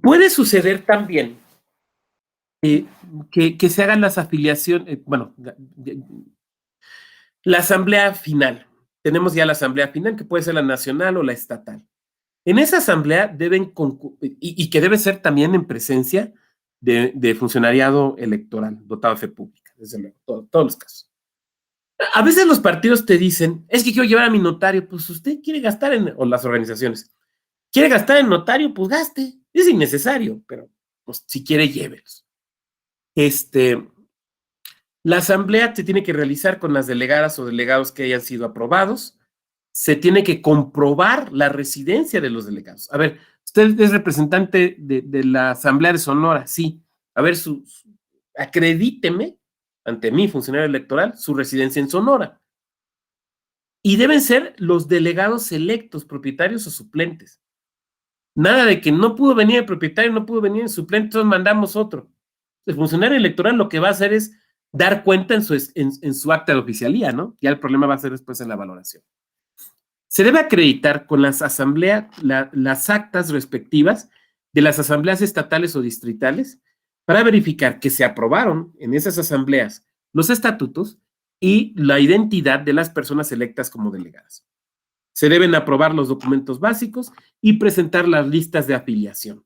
Puede suceder también que se hagan las afiliaciones, la asamblea final. Tenemos ya la asamblea final, que puede ser la nacional o la estatal. En esa asamblea deben, y que debe ser también en presencia de funcionariado electoral, dotado de fe pública, desde luego, todos los casos. A veces los partidos te dicen, es que quiero llevar a mi notario, pues usted quiere gastar o las organizaciones, quiere gastar en notario, pues gaste, es innecesario, pero pues si quiere, llévelos. La asamblea se tiene que realizar con las delegadas o delegados que hayan sido aprobados. Se tiene que comprobar la residencia de los delegados. A ver, usted es representante de la Asamblea de Sonora, sí. A ver, acredíteme ante mí, funcionario electoral, su residencia en Sonora. Y deben ser los delegados electos, propietarios o suplentes. Nada de que no pudo venir el propietario, no pudo venir el suplente, entonces mandamos otro. El funcionario electoral lo que va a hacer es dar cuenta en su acta de oficialía, ¿no? Ya el problema va a ser después en la valoración. Se debe acreditar con las asambleas, las actas respectivas de las asambleas estatales o distritales para verificar que se aprobaron en esas asambleas los estatutos y la identidad de las personas electas como delegadas. Se deben aprobar los documentos básicos y presentar las listas de afiliación.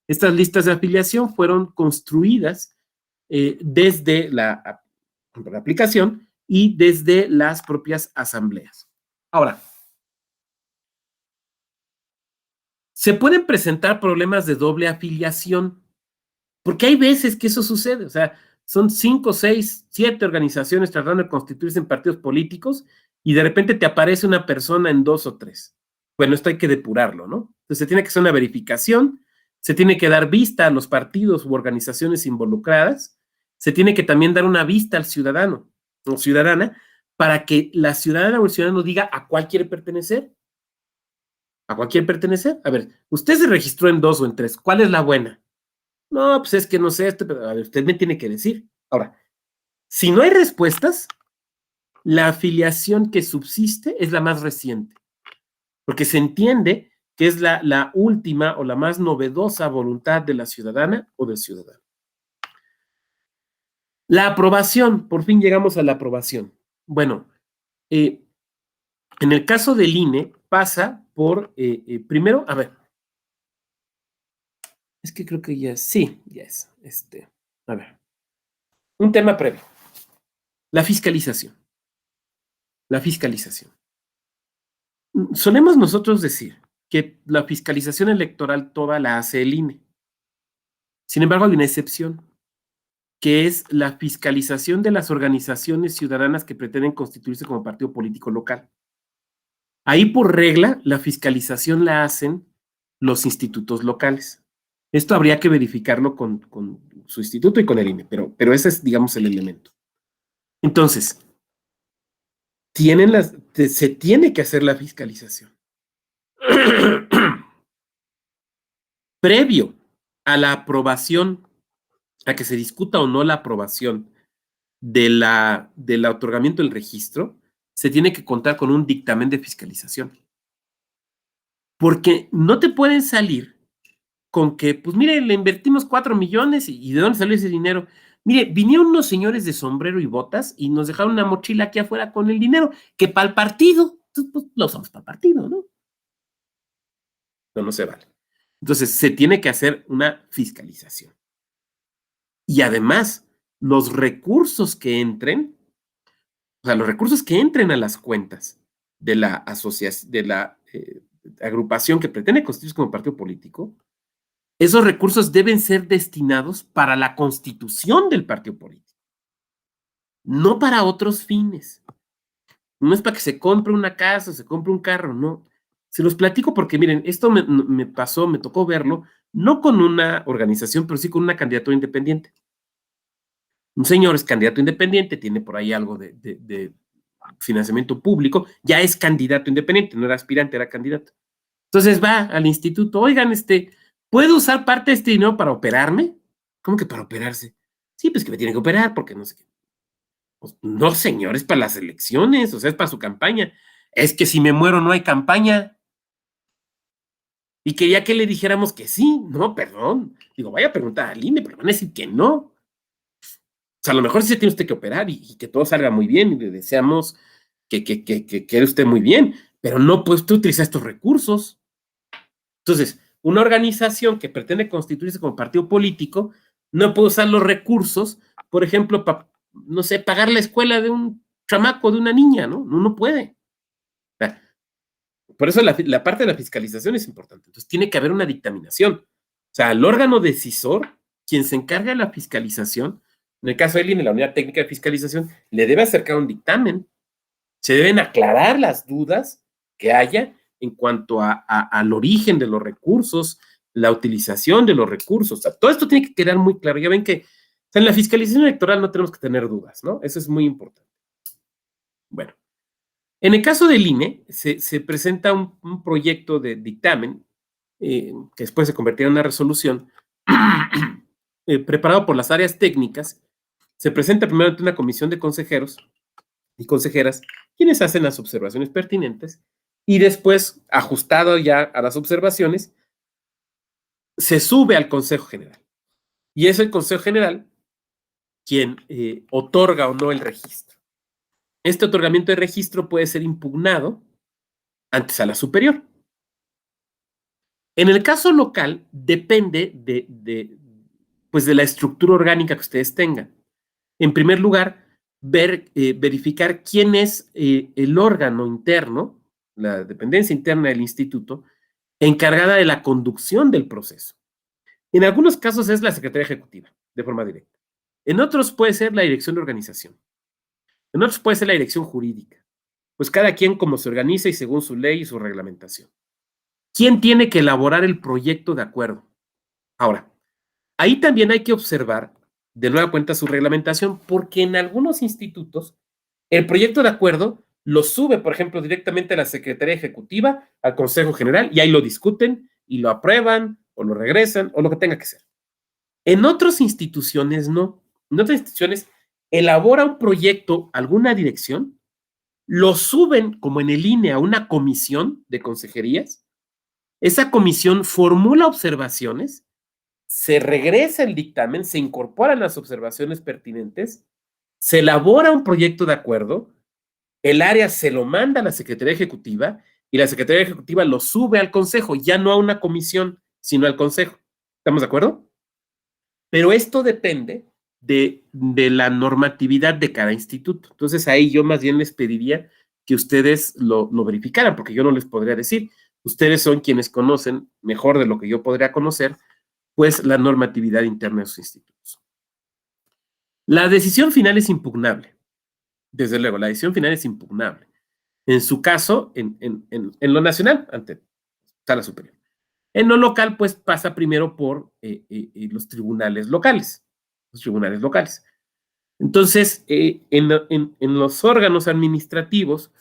Estas listas de afiliación fueron construidas desde la aplicación y desde las propias asambleas. Ahora, se pueden presentar problemas de doble afiliación, porque hay veces que eso sucede, o sea, son 5, 6, 7 organizaciones tratando de constituirse en partidos políticos y de repente te aparece una persona en 2 o 3. Bueno, esto hay que depurarlo, ¿no? Entonces se tiene que hacer una verificación, se tiene que dar vista a los partidos u organizaciones involucradas, se tiene que también dar una vista al ciudadano o ciudadana para que la ciudadana o el ciudadano diga a cuál quiere pertenecer. ¿A cuál quiere pertenecer? A ver, usted se registró en 2 o en 3. ¿Cuál es la buena? No, pues es que no sé, pero a ver, usted me tiene que decir. Ahora, si no hay respuestas, la afiliación que subsiste es la más reciente, porque se entiende que es la última o la más novedosa voluntad de la ciudadana o del ciudadano. La aprobación, por fin llegamos a la aprobación. Bueno, en el caso del INE pasa por, primero, a ver, es que creo que ya es, sí, ya es, a ver, un tema previo, la fiscalización. La fiscalización. Solemos nosotros decir que la fiscalización electoral toda la hace el INE. Sin embargo, hay una excepción, que es la fiscalización de las organizaciones ciudadanas que pretenden constituirse como partido político local. Ahí, por regla, la fiscalización la hacen los institutos locales. Esto habría que verificarlo con su instituto y con el INE, pero ese es, digamos, el elemento. Entonces, se tiene que hacer la fiscalización. Previo a la aprobación, a que se discuta o no la aprobación del otorgamiento del registro, se tiene que contar con un dictamen de fiscalización. Porque no te pueden salir con que, pues mire, le invertimos 4 millones y ¿de dónde salió ese dinero? Mire, vinieron unos señores de sombrero y botas y nos dejaron una mochila aquí afuera con el dinero, que para el partido, entonces, pues lo usamos para el partido, ¿no? No se vale. Entonces, se tiene que hacer una fiscalización. Y además, los recursos que entren, o sea, los recursos que entren a las cuentas de la asociación, de la agrupación que pretende constituirse como partido político, esos recursos deben ser destinados para la constitución del partido político, no para otros fines. No es para que se compre una casa, se compre un carro, no. Se los platico porque, miren, esto me pasó, me tocó verlo, no con una organización, pero sí con una candidatura independiente. Un señor es candidato independiente, tiene por ahí algo de financiamiento público, ya es candidato independiente, no era aspirante, era candidato. Entonces va al instituto, oigan, ¿puedo usar parte de este dinero para operarme? ¿Cómo que para operarse? Sí, pues que me tiene que operar porque no sé qué. Pues, no, señor, es para las elecciones, o sea, es para su campaña. Es que si me muero no hay campaña. Y quería que le dijéramos que sí, no, perdón. Digo, vaya a preguntar al INE, pero van a decir que no. O sea, a lo mejor sí se tiene usted que operar y que todo salga muy bien y le deseamos que quede usted muy bien, pero no puede usted utilizar estos recursos. Entonces, una organización que pretende constituirse como partido político no puede usar los recursos, por ejemplo, para, no sé, pagar la escuela de un chamaco, de una niña, ¿no? No puede. O sea, por eso la parte de la fiscalización es importante. Entonces, tiene que haber una dictaminación. O sea, el órgano decisor, quien se encarga de la fiscalización, en el caso de INE, la Unidad Técnica de Fiscalización, le debe acercar un dictamen. Se deben aclarar las dudas que haya en cuanto al origen de los recursos, la utilización de los recursos. O sea, todo esto tiene que quedar muy claro. Ya ven que o sea, en la fiscalización electoral no tenemos que tener dudas, ¿no? Eso es muy importante. Bueno, en el caso del INE, se presenta un proyecto de dictamen que después se convertirá en una resolución preparado por las áreas técnicas. Se presenta primero ante una comisión de consejeros y consejeras, quienes hacen las observaciones pertinentes, y después, ajustado ya a las observaciones, se sube al Consejo General. Y es el Consejo General quien otorga o no el registro. Este otorgamiento de registro puede ser impugnado ante sala superior. En el caso local, depende pues de la estructura orgánica que ustedes tengan. En primer lugar, verificar quién es el órgano interno, la dependencia interna del instituto, encargada de la conducción del proceso. En algunos casos es la Secretaría Ejecutiva, de forma directa. En otros puede ser la Dirección de Organización. En otros puede ser la Dirección Jurídica. Pues cada quien como se organiza y según su ley y su reglamentación. ¿Quién tiene que elaborar el proyecto de acuerdo? Ahora, ahí también hay que observar de nueva cuenta su reglamentación, porque en algunos institutos el proyecto de acuerdo lo sube, por ejemplo, directamente a la Secretaría Ejecutiva, al Consejo General, y ahí lo discuten y lo aprueban o lo regresan o lo que tenga que ser. En otras instituciones no. En otras instituciones elabora un proyecto, alguna dirección, lo suben como en el INE a una comisión de consejerías, esa comisión formula observaciones, se regresa el dictamen, se incorporan las observaciones pertinentes, se elabora un proyecto de acuerdo, el área se lo manda a la Secretaría Ejecutiva y la Secretaría Ejecutiva lo sube al Consejo, ya no a una comisión, sino al Consejo. ¿Estamos de acuerdo? Pero esto depende de la normatividad de cada instituto. Entonces ahí yo más bien les pediría que ustedes lo verificaran, porque yo no les podría decir. Ustedes son quienes conocen mejor de lo que yo podría conocer, pues la normatividad interna de sus institutos. La decisión final es impugnable. Desde luego, la decisión final es impugnable. En su caso, en lo nacional, ante sala superior. En lo local, pues pasa primero por los tribunales locales. Los tribunales locales. Entonces, en los órganos administrativos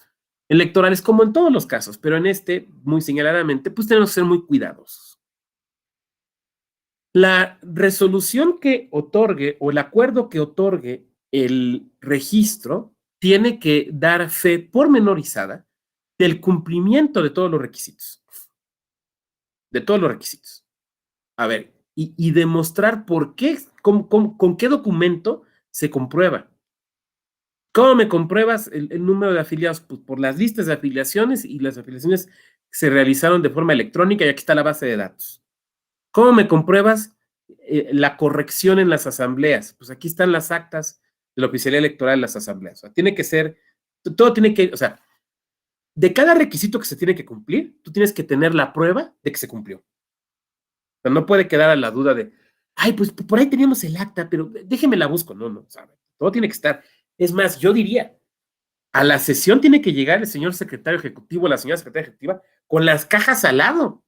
electorales, como en todos los casos, pero en este, muy señaladamente, pues tenemos que ser muy cuidadosos. La resolución que otorgue o el acuerdo que otorgue el registro tiene que dar fe pormenorizada del cumplimiento de todos los requisitos. De todos los requisitos. A ver, y demostrar por qué, con qué documento se comprueba. ¿Cómo me compruebas el número de afiliados? Pues por las listas de afiliaciones, y las afiliaciones se realizaron de forma electrónica y aquí está la base de datos. ¿Cómo me compruebas la corrección en las asambleas? Pues aquí están las actas de la oficialía electoral de las asambleas. O sea, tiene que ser, todo tiene que, o sea, de cada requisito que se tiene que cumplir, tú tienes que tener la prueba de que se cumplió. O sea, no puede quedar a la duda de, ay, pues por ahí teníamos el acta, pero déjeme la busco. No, o sea, todo tiene que estar. Es más, yo diría, A la sesión tiene que llegar el señor secretario ejecutivo, la señora secretaria ejecutiva, con las cajas al lado.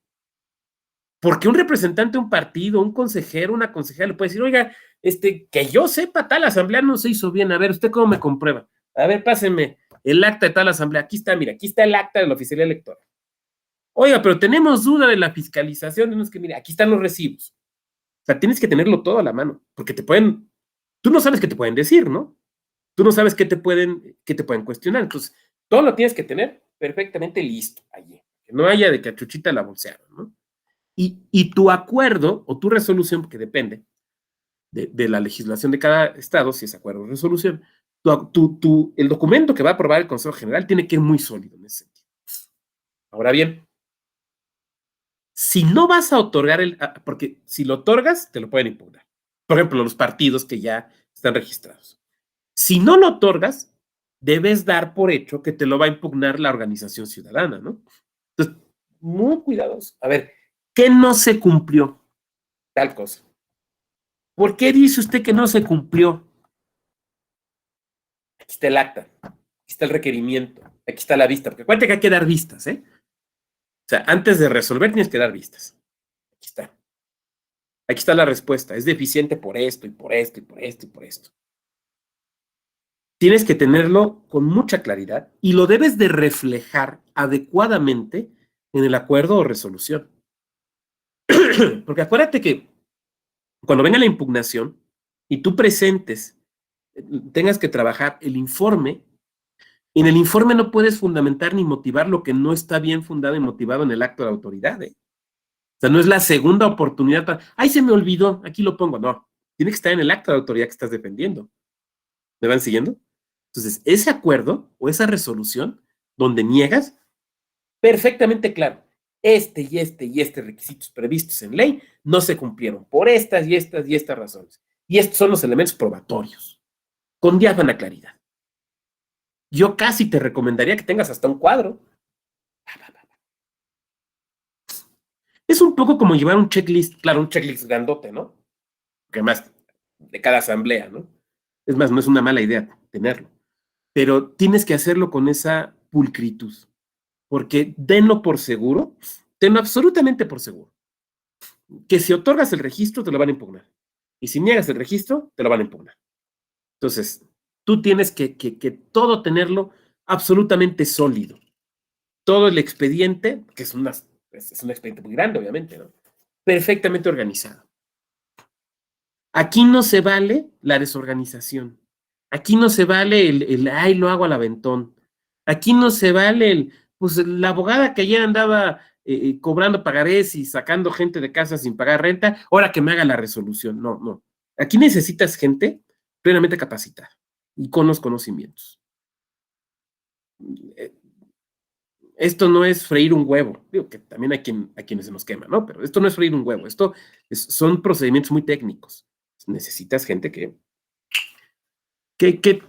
Porque un representante de un partido, un consejero, una consejera le puede decir, oiga, que yo sepa, tal asamblea no se hizo bien. A ver, ¿usted cómo me comprueba? A ver, pásenme el acta de tal asamblea. Aquí está, mira, aquí está el acta de la oficialía electoral. Oiga, pero tenemos duda de la fiscalización. No es que, mira, aquí están los recibos. O sea, tienes que tenerlo todo a la mano, porque tú no sabes qué te pueden decir, ¿no? Tú no sabes qué te pueden cuestionar. Entonces, todo lo tienes que tener perfectamente listo allí. Que no haya de que a Chuchita la bolsearon, ¿no? Y tu acuerdo o tu resolución, porque depende de la legislación de cada estado, si es acuerdo o resolución, el documento que va a aprobar el Consejo General tiene que ir muy sólido en ese sentido. Ahora bien, si no vas a otorgar porque si lo otorgas, te lo pueden impugnar. Por ejemplo, los partidos que ya están registrados. Si no lo otorgas, debes dar por hecho que te lo va a impugnar la organización ciudadana, ¿no? Entonces, muy cuidadosos. A ver, ¿qué no se cumplió? Tal cosa. ¿Por qué dice usted que no se cumplió? Aquí está el acta, aquí está el requerimiento, aquí está la vista, porque acuérdate que hay que dar vistas, ¿eh? O sea, antes de resolver tienes que dar vistas. Aquí está. Aquí está la respuesta. Es deficiente por esto, y por esto, y por esto, y por esto. Tienes que tenerlo con mucha claridad y lo debes de reflejar adecuadamente en el acuerdo o resolución. Porque acuérdate que cuando venga la impugnación y tú presentes, tengas que trabajar el informe, en el informe no puedes fundamentar ni motivar lo que no está bien fundado y motivado en el acto de autoridad. O sea, no es la segunda oportunidad para, ¡ay, se me olvidó! Aquí lo pongo. No, tiene que estar en el acto de autoridad que estás defendiendo. ¿Me van siguiendo? Entonces, ese acuerdo o esa resolución donde niegas, perfectamente claro, este y este requisitos previstos en ley no se cumplieron por estas y estas y estas razones. Y estos son los elementos probatorios, con diáfana claridad. Yo casi te recomendaría que tengas hasta un cuadro. Es un poco como llevar un checklist, claro, un checklist grandote, ¿no? Que más de cada asamblea, ¿no? Es más, no es una mala idea tenerlo. Pero tienes que hacerlo con esa pulcritud. Porque denlo por seguro, tenlo absolutamente por seguro, que si otorgas el registro te lo van a impugnar. Y si niegas el registro, te lo van a impugnar. Entonces, tú tienes que todo tenerlo absolutamente sólido. Todo el expediente, que es un expediente muy grande, obviamente, ¿no? Perfectamente organizado. Aquí no se vale la desorganización. Aquí no se vale ay, lo hago al aventón. Aquí no se vale pues la abogada que ayer andaba cobrando pagarés y sacando gente de casa sin pagar renta, ahora que me haga la resolución. No, no. Aquí necesitas gente plenamente capacitada y con los conocimientos. Esto no es freír un huevo. Digo que también hay quienes se nos quema, ¿no? Pero esto no es freír un huevo. Son procedimientos muy técnicos. Necesitas gente que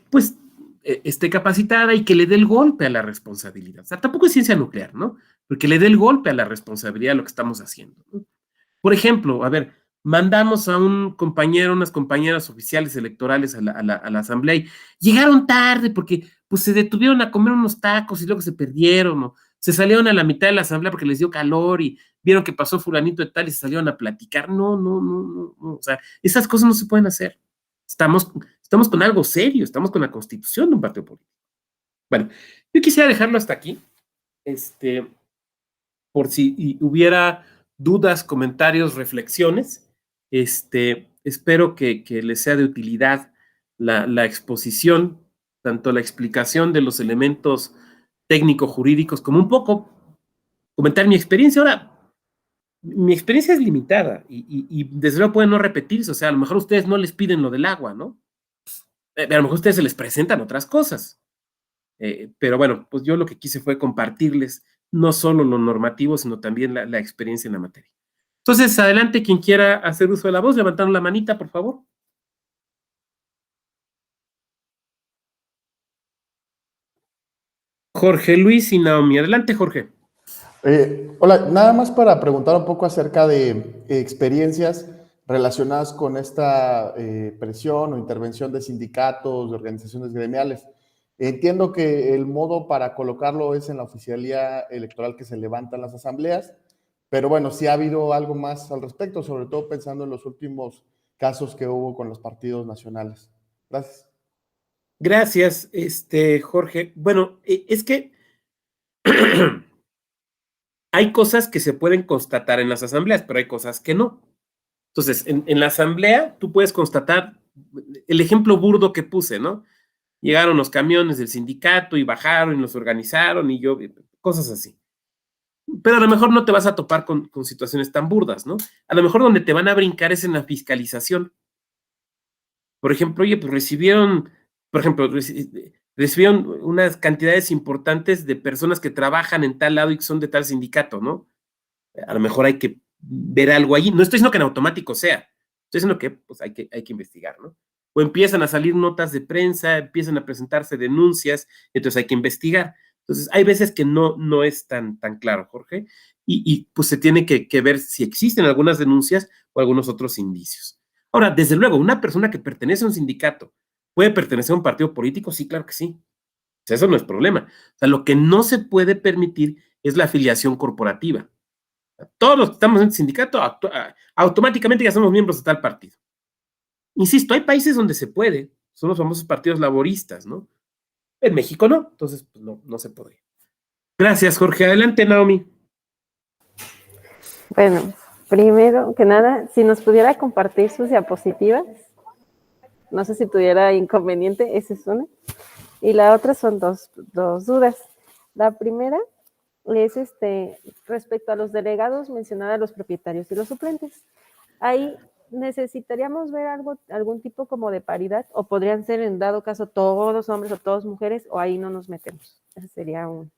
pues esté capacitada y que le dé el golpe a la responsabilidad. O sea, tampoco es ciencia nuclear, ¿no? Porque le dé el golpe a la responsabilidad de lo que estamos haciendo, ¿no? Por ejemplo, a ver, mandamos a un compañero, unas compañeras oficiales electorales a la asamblea y llegaron tarde porque pues se detuvieron a comer unos tacos y luego se perdieron, ¿no? Se salieron a la mitad de la asamblea porque les dio calor y vieron que pasó fulanito de tal y se salieron a platicar. No. O sea, esas cosas no se pueden hacer. Estamos con algo serio, estamos con la constitución de un partido político. Bueno, yo quisiera dejarlo hasta aquí, por si hubiera dudas, comentarios, reflexiones. Espero que les sea de utilidad la exposición, tanto la explicación de los elementos técnico-jurídicos, como un poco comentar mi experiencia. Ahora, mi experiencia es limitada y desde luego puede no repetirse. O sea, a lo mejor ustedes no les piden lo del agua, ¿no? A lo mejor ustedes se les presentan otras cosas. Pero bueno, pues yo lo que quise fue compartirles no solo lo normativo, sino también la experiencia en la materia. Entonces, adelante, quien quiera hacer uso de la voz, levantando la manita, por favor. Jorge Luis y Naomi. Adelante, Jorge. Hola, nada más para preguntar un poco acerca de experiencias relacionadas con esta presión o intervención de sindicatos, de organizaciones gremiales. Entiendo que el modo para colocarlo es en la oficialía electoral que se levantan las asambleas, pero bueno, sí ha habido algo más al respecto, sobre todo pensando en los últimos casos que hubo con los partidos nacionales. Gracias. Gracias, Jorge. Bueno, es que hay cosas que se pueden constatar en las asambleas, pero hay cosas que no. Entonces, en la asamblea tú puedes constatar el ejemplo burdo que puse, ¿no? Llegaron los camiones del sindicato y bajaron y los organizaron y cosas así. Pero a lo mejor no te vas a topar con situaciones tan burdas, ¿no? A lo mejor donde te van a brincar es en la fiscalización. Por ejemplo, oye, pues recibieron unas cantidades importantes de personas que trabajan en tal lado y que son de tal sindicato, ¿no? A lo mejor hay que ver algo allí. No estoy diciendo que en automático sea, estoy diciendo que pues, hay que investigar, ¿no? O empiezan a salir notas de prensa, empiezan a presentarse denuncias, entonces hay que investigar. Entonces, hay veces que no es tan claro, Jorge, y pues se tiene que ver si existen algunas denuncias o algunos otros indicios. Ahora, desde luego, una persona que pertenece a un sindicato puede pertenecer a un partido político, sí, claro que sí. O sea, eso no es problema. O sea, lo que no se puede permitir es la afiliación corporativa. Todos los que estamos en el sindicato automáticamente ya somos miembros de tal partido. Insisto, hay países donde se puede, son los famosos partidos laboristas, ¿no? En México no, entonces pues no se podría. Gracias, Jorge. Adelante, Naomi. Bueno, primero que nada, si nos pudiera compartir sus diapositivas, no sé si tuviera inconveniente, esa es una. Y la otra son dos dudas. La primera es respecto a los delegados, mencionar a los propietarios y los suplentes. Ahí necesitaríamos ver algún tipo como de paridad, o podrían ser en dado caso todos hombres o todas mujeres, o ahí no nos metemos. Esa sería una.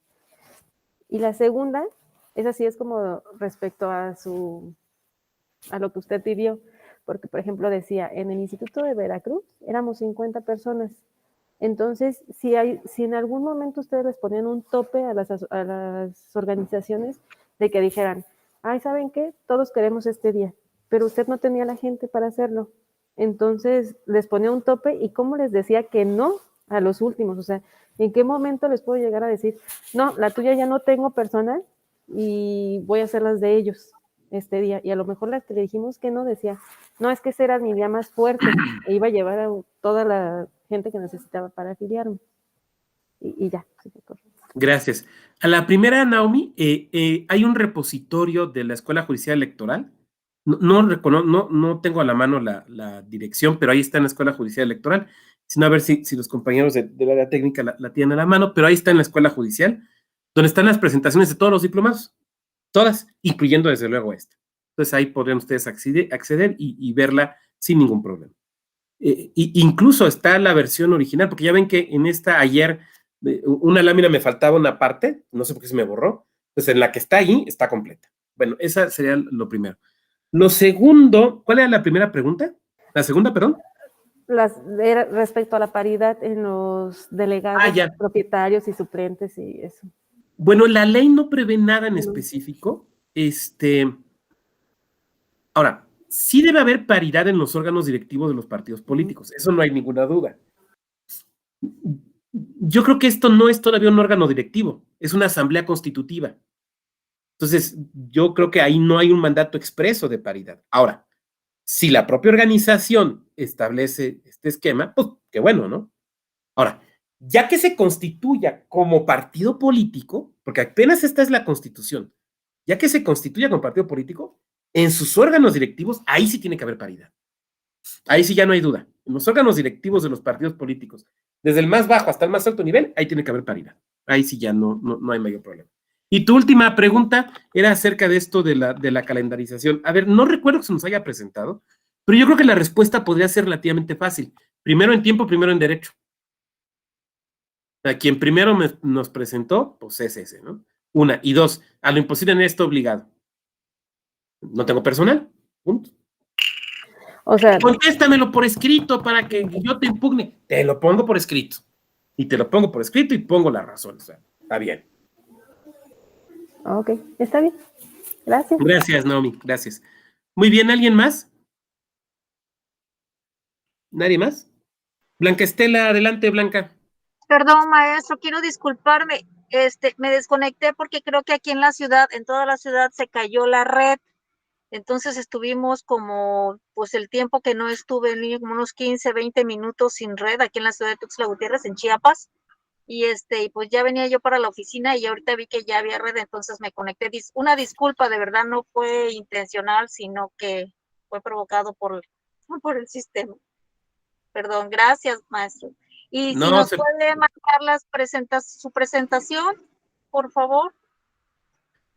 Y la segunda, esa sí es como respecto a lo que usted vivió, porque por ejemplo decía, en el Instituto de Veracruz éramos 50 personas. Entonces, si en algún momento ustedes les ponían un tope a las organizaciones de que dijeran, ay, ¿saben qué? Todos queremos este día, pero usted no tenía la gente para hacerlo. Entonces, les ponía un tope y cómo les decía que no a los últimos. O sea, ¿en qué momento les puedo llegar a decir, no, la tuya ya no tengo personal y voy a hacer las de ellos este día? Y a lo mejor las que le dijimos que no, decía, no, es que ese era mi día más fuerte e iba a llevar a toda la gente que necesitaba para afiliarme. Y ya. Gracias. A la primera, Naomi, hay un repositorio de la Escuela Judicial Electoral. No tengo a la mano la dirección, pero ahí está en la Escuela Judicial Electoral. Sino a ver si los compañeros de la área técnica la tienen a la mano, pero ahí está en la Escuela Judicial, donde están las presentaciones de todos los diplomados, todas, incluyendo desde luego esta. Entonces ahí podrían ustedes acceder y verla sin ningún problema. Incluso está la versión original, porque ya ven que en esta ayer una lámina me faltaba una parte, no sé por qué se me borró, pues en la que está ahí está completa. Bueno, esa sería lo primero. Lo segundo, ¿cuál era la primera pregunta? La segunda, perdón. Era respecto a la paridad en los delegados, propietarios y suplentes y eso. Bueno, la ley no prevé nada en específico. Ahora, sí debe haber paridad en los órganos directivos de los partidos políticos, eso no hay ninguna duda. Yo creo que esto no es todavía un órgano directivo, es una asamblea constitutiva. Entonces, yo creo que ahí no hay un mandato expreso de paridad. Ahora, si la propia organización establece este esquema, pues qué bueno, ¿no? Ahora, ya que se constituya como partido político, porque apenas esta es la constitución, ya que se constituya como partido político, en sus órganos directivos, ahí sí tiene que haber paridad. Ahí sí ya no hay duda. En los órganos directivos de los partidos políticos, desde el más bajo hasta el más alto nivel, ahí tiene que haber paridad. Ahí sí ya no hay mayor problema. Y tu última pregunta era acerca de esto de la calendarización. A ver, no recuerdo que se nos haya presentado, pero yo creo que la respuesta podría ser relativamente fácil. Primero en tiempo, primero en derecho. A quien primero nos presentó, pues es ese, ¿no? Una. Y dos, a lo imposible en esto obligado. No tengo personal. Punto. O sea, contéstamelo por escrito para que yo te impugne. Te lo pongo por escrito. Y te lo pongo por escrito y pongo la razón. O sea, está bien. Ok, está bien. Gracias. Gracias, Naomi. Gracias. Muy bien, ¿alguien más? ¿Nadie más? Blanca Estela, adelante, Blanca. Perdón, maestro, quiero disculparme. Me desconecté porque creo que aquí en la ciudad, en toda la ciudad, se cayó la red. Entonces estuvimos como, pues el tiempo que no estuve en línea, como unos 15, 20 minutos sin red aquí en la ciudad de Tuxtla Gutiérrez, en Chiapas. Y pues ya venía yo para la oficina y ahorita vi que ya había red, entonces me conecté. Una disculpa, de verdad no fue intencional, sino que fue provocado por el sistema. Perdón, gracias, maestro. Y si No, nos puede marcar su presentación, por favor.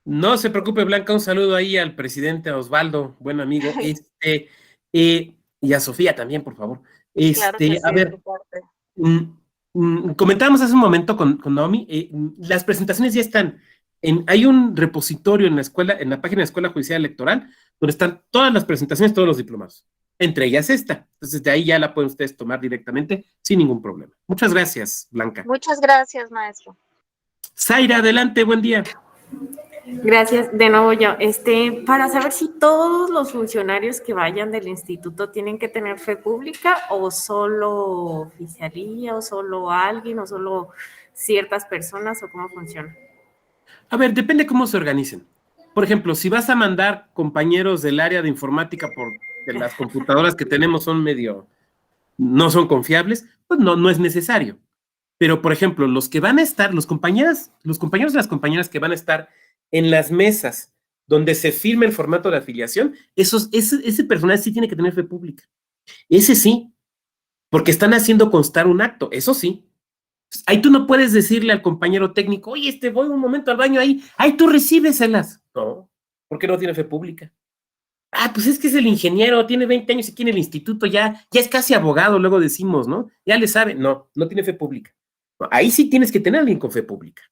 no se preocupe, Blanca, un saludo ahí al presidente Osvaldo, buen amigo, y a Sofía también, por favor. Claro que sí, A de ver, su parte. comentábamos hace un momento con Naomi, las presentaciones ya están. Hay un repositorio en la escuela, en la página de la Escuela Judicial Electoral, donde están todas las presentaciones, todos los diplomados, entre ellas esta. Entonces, de ahí ya la pueden ustedes tomar directamente sin ningún problema. Muchas gracias, Blanca. Muchas gracias, maestro. Zaira, adelante, buen día. Gracias. De nuevo yo, para saber si todos los funcionarios que vayan del instituto tienen que tener fe pública o solo oficialía o solo alguien o solo ciertas personas o cómo funciona. A ver, depende cómo se organicen. Por ejemplo, si vas a mandar compañeros del área de informática porque las computadoras que tenemos son no son confiables, pues no es necesario. Pero, por ejemplo, los que van a estar, los compañeros y las compañeras que van a estar en las mesas donde se firme el formato de afiliación, ese personal sí tiene que tener fe pública. Ese sí, porque están haciendo constar un acto, eso sí. Ahí tú no puedes decirle al compañero técnico, oye, voy un momento al baño ahí tú recíbeselas. No, porque no tiene fe pública. Pues es que es el ingeniero, tiene 20 años aquí en el instituto, ya es casi abogado, luego decimos, ¿no? Ya le sabe. No tiene fe pública. No, ahí sí tienes que tener a alguien con fe pública.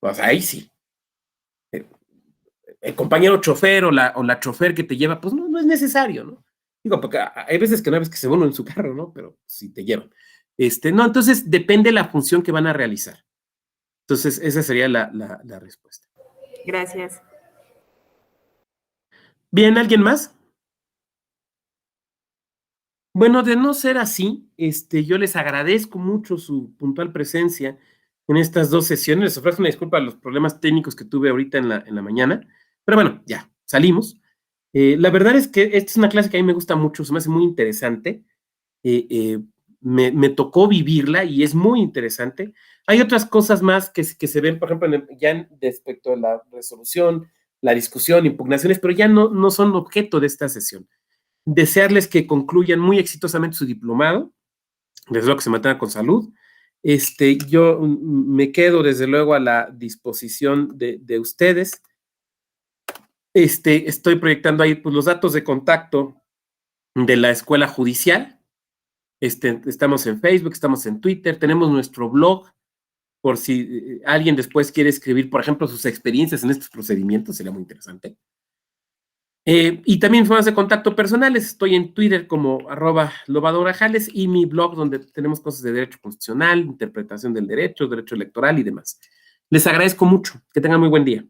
Pues ahí sí. El compañero chofer o la chofer que te lleva, pues no es necesario, ¿no? Digo, porque hay veces que no ves que se uno en su carro, ¿no? Pero sí te llevan. No, entonces depende de la función que van a realizar. Entonces, esa sería la respuesta. Gracias. Bien, ¿alguien más? Bueno, de no ser así, yo les agradezco mucho su puntual presencia en estas dos sesiones. Les ofrezco una disculpa a los problemas técnicos que tuve ahorita en la mañana, pero bueno, ya, salimos. La verdad es que esta es una clase que a mí me gusta mucho, se me hace muy interesante. Me tocó vivirla y es muy interesante. Hay otras cosas más que se ven, por ejemplo, ya respecto a la resolución, la discusión, impugnaciones, pero ya no son objeto de esta sesión. Desearles que concluyan muy exitosamente su diplomado, desde luego que se mantengan con salud. Yo me quedo desde luego a la disposición de ustedes. Estoy proyectando ahí pues, los datos de contacto de la Escuela Judicial. Estamos en Facebook, estamos en Twitter, tenemos nuestro blog, por si alguien después quiere escribir, por ejemplo, sus experiencias en estos procedimientos, sería muy interesante. Y también formas de contacto personales, estoy en Twitter como @lobadorajales y mi blog donde tenemos cosas de derecho constitucional, interpretación del derecho electoral y demás. Les agradezco mucho, que tengan muy buen día.